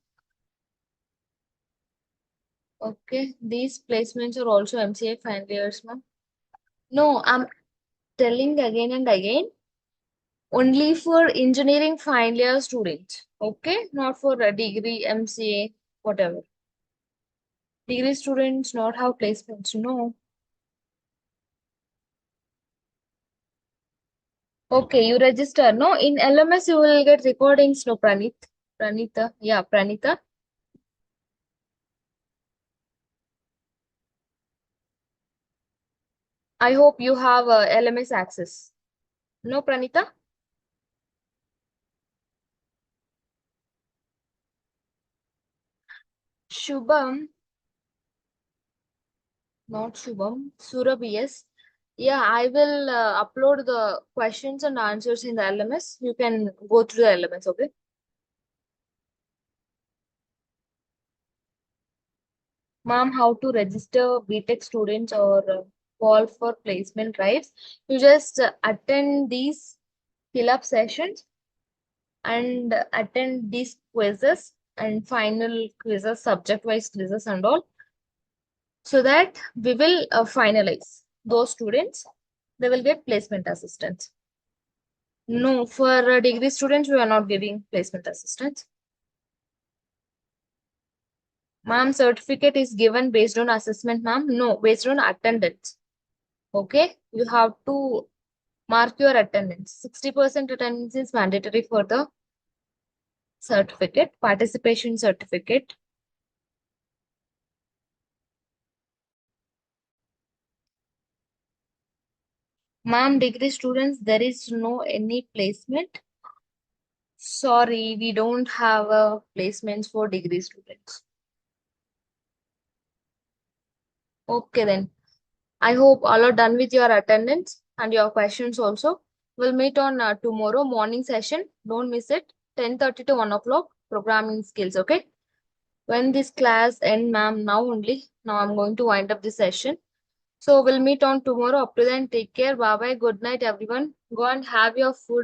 Okay, these placements are also MCA final years, ma'am. No, I'm telling again and again, only for engineering final year students. Okay, not for a degree, MCA, whatever. Degree students not have placements. No. Okay, you register. No, in LMS you will get recordings. No, Pranita. Yeah, Pranita. I hope you have LMS access. No, Pranita? Shubham, not Shubham, Surabhi, yes. Yeah, I will upload the questions and answers in the LMS. You can go through the LMS, okay? Ma'am, how to register BTech students or call for placement drives? You just attend these fill-up sessions and attend these quizzes and final quizzes, subject-wise quizzes and all, so that we will finalize those students. They will get placement assistance. No, for degree students, we are not giving placement assistance. Ma'am, certificate is given based on assessment, ma'am. No, based on attendance. Okay, you have to mark your attendance. 60% attendance is mandatory for the certificate, participation certificate. Ma'am, degree students, there is no any placement. Sorry, we don't have placements for degree students. Okay then. I hope all are done with your attendance and your questions also. We'll meet on tomorrow morning session. Don't miss it. 10:30 to 1 o'clock programming skills. Okay. When this class end, ma'am, now only. Now I'm going to wind up this session. So we'll meet on tomorrow. Up to then, take care. Bye bye. Good night, everyone. Go and have your food.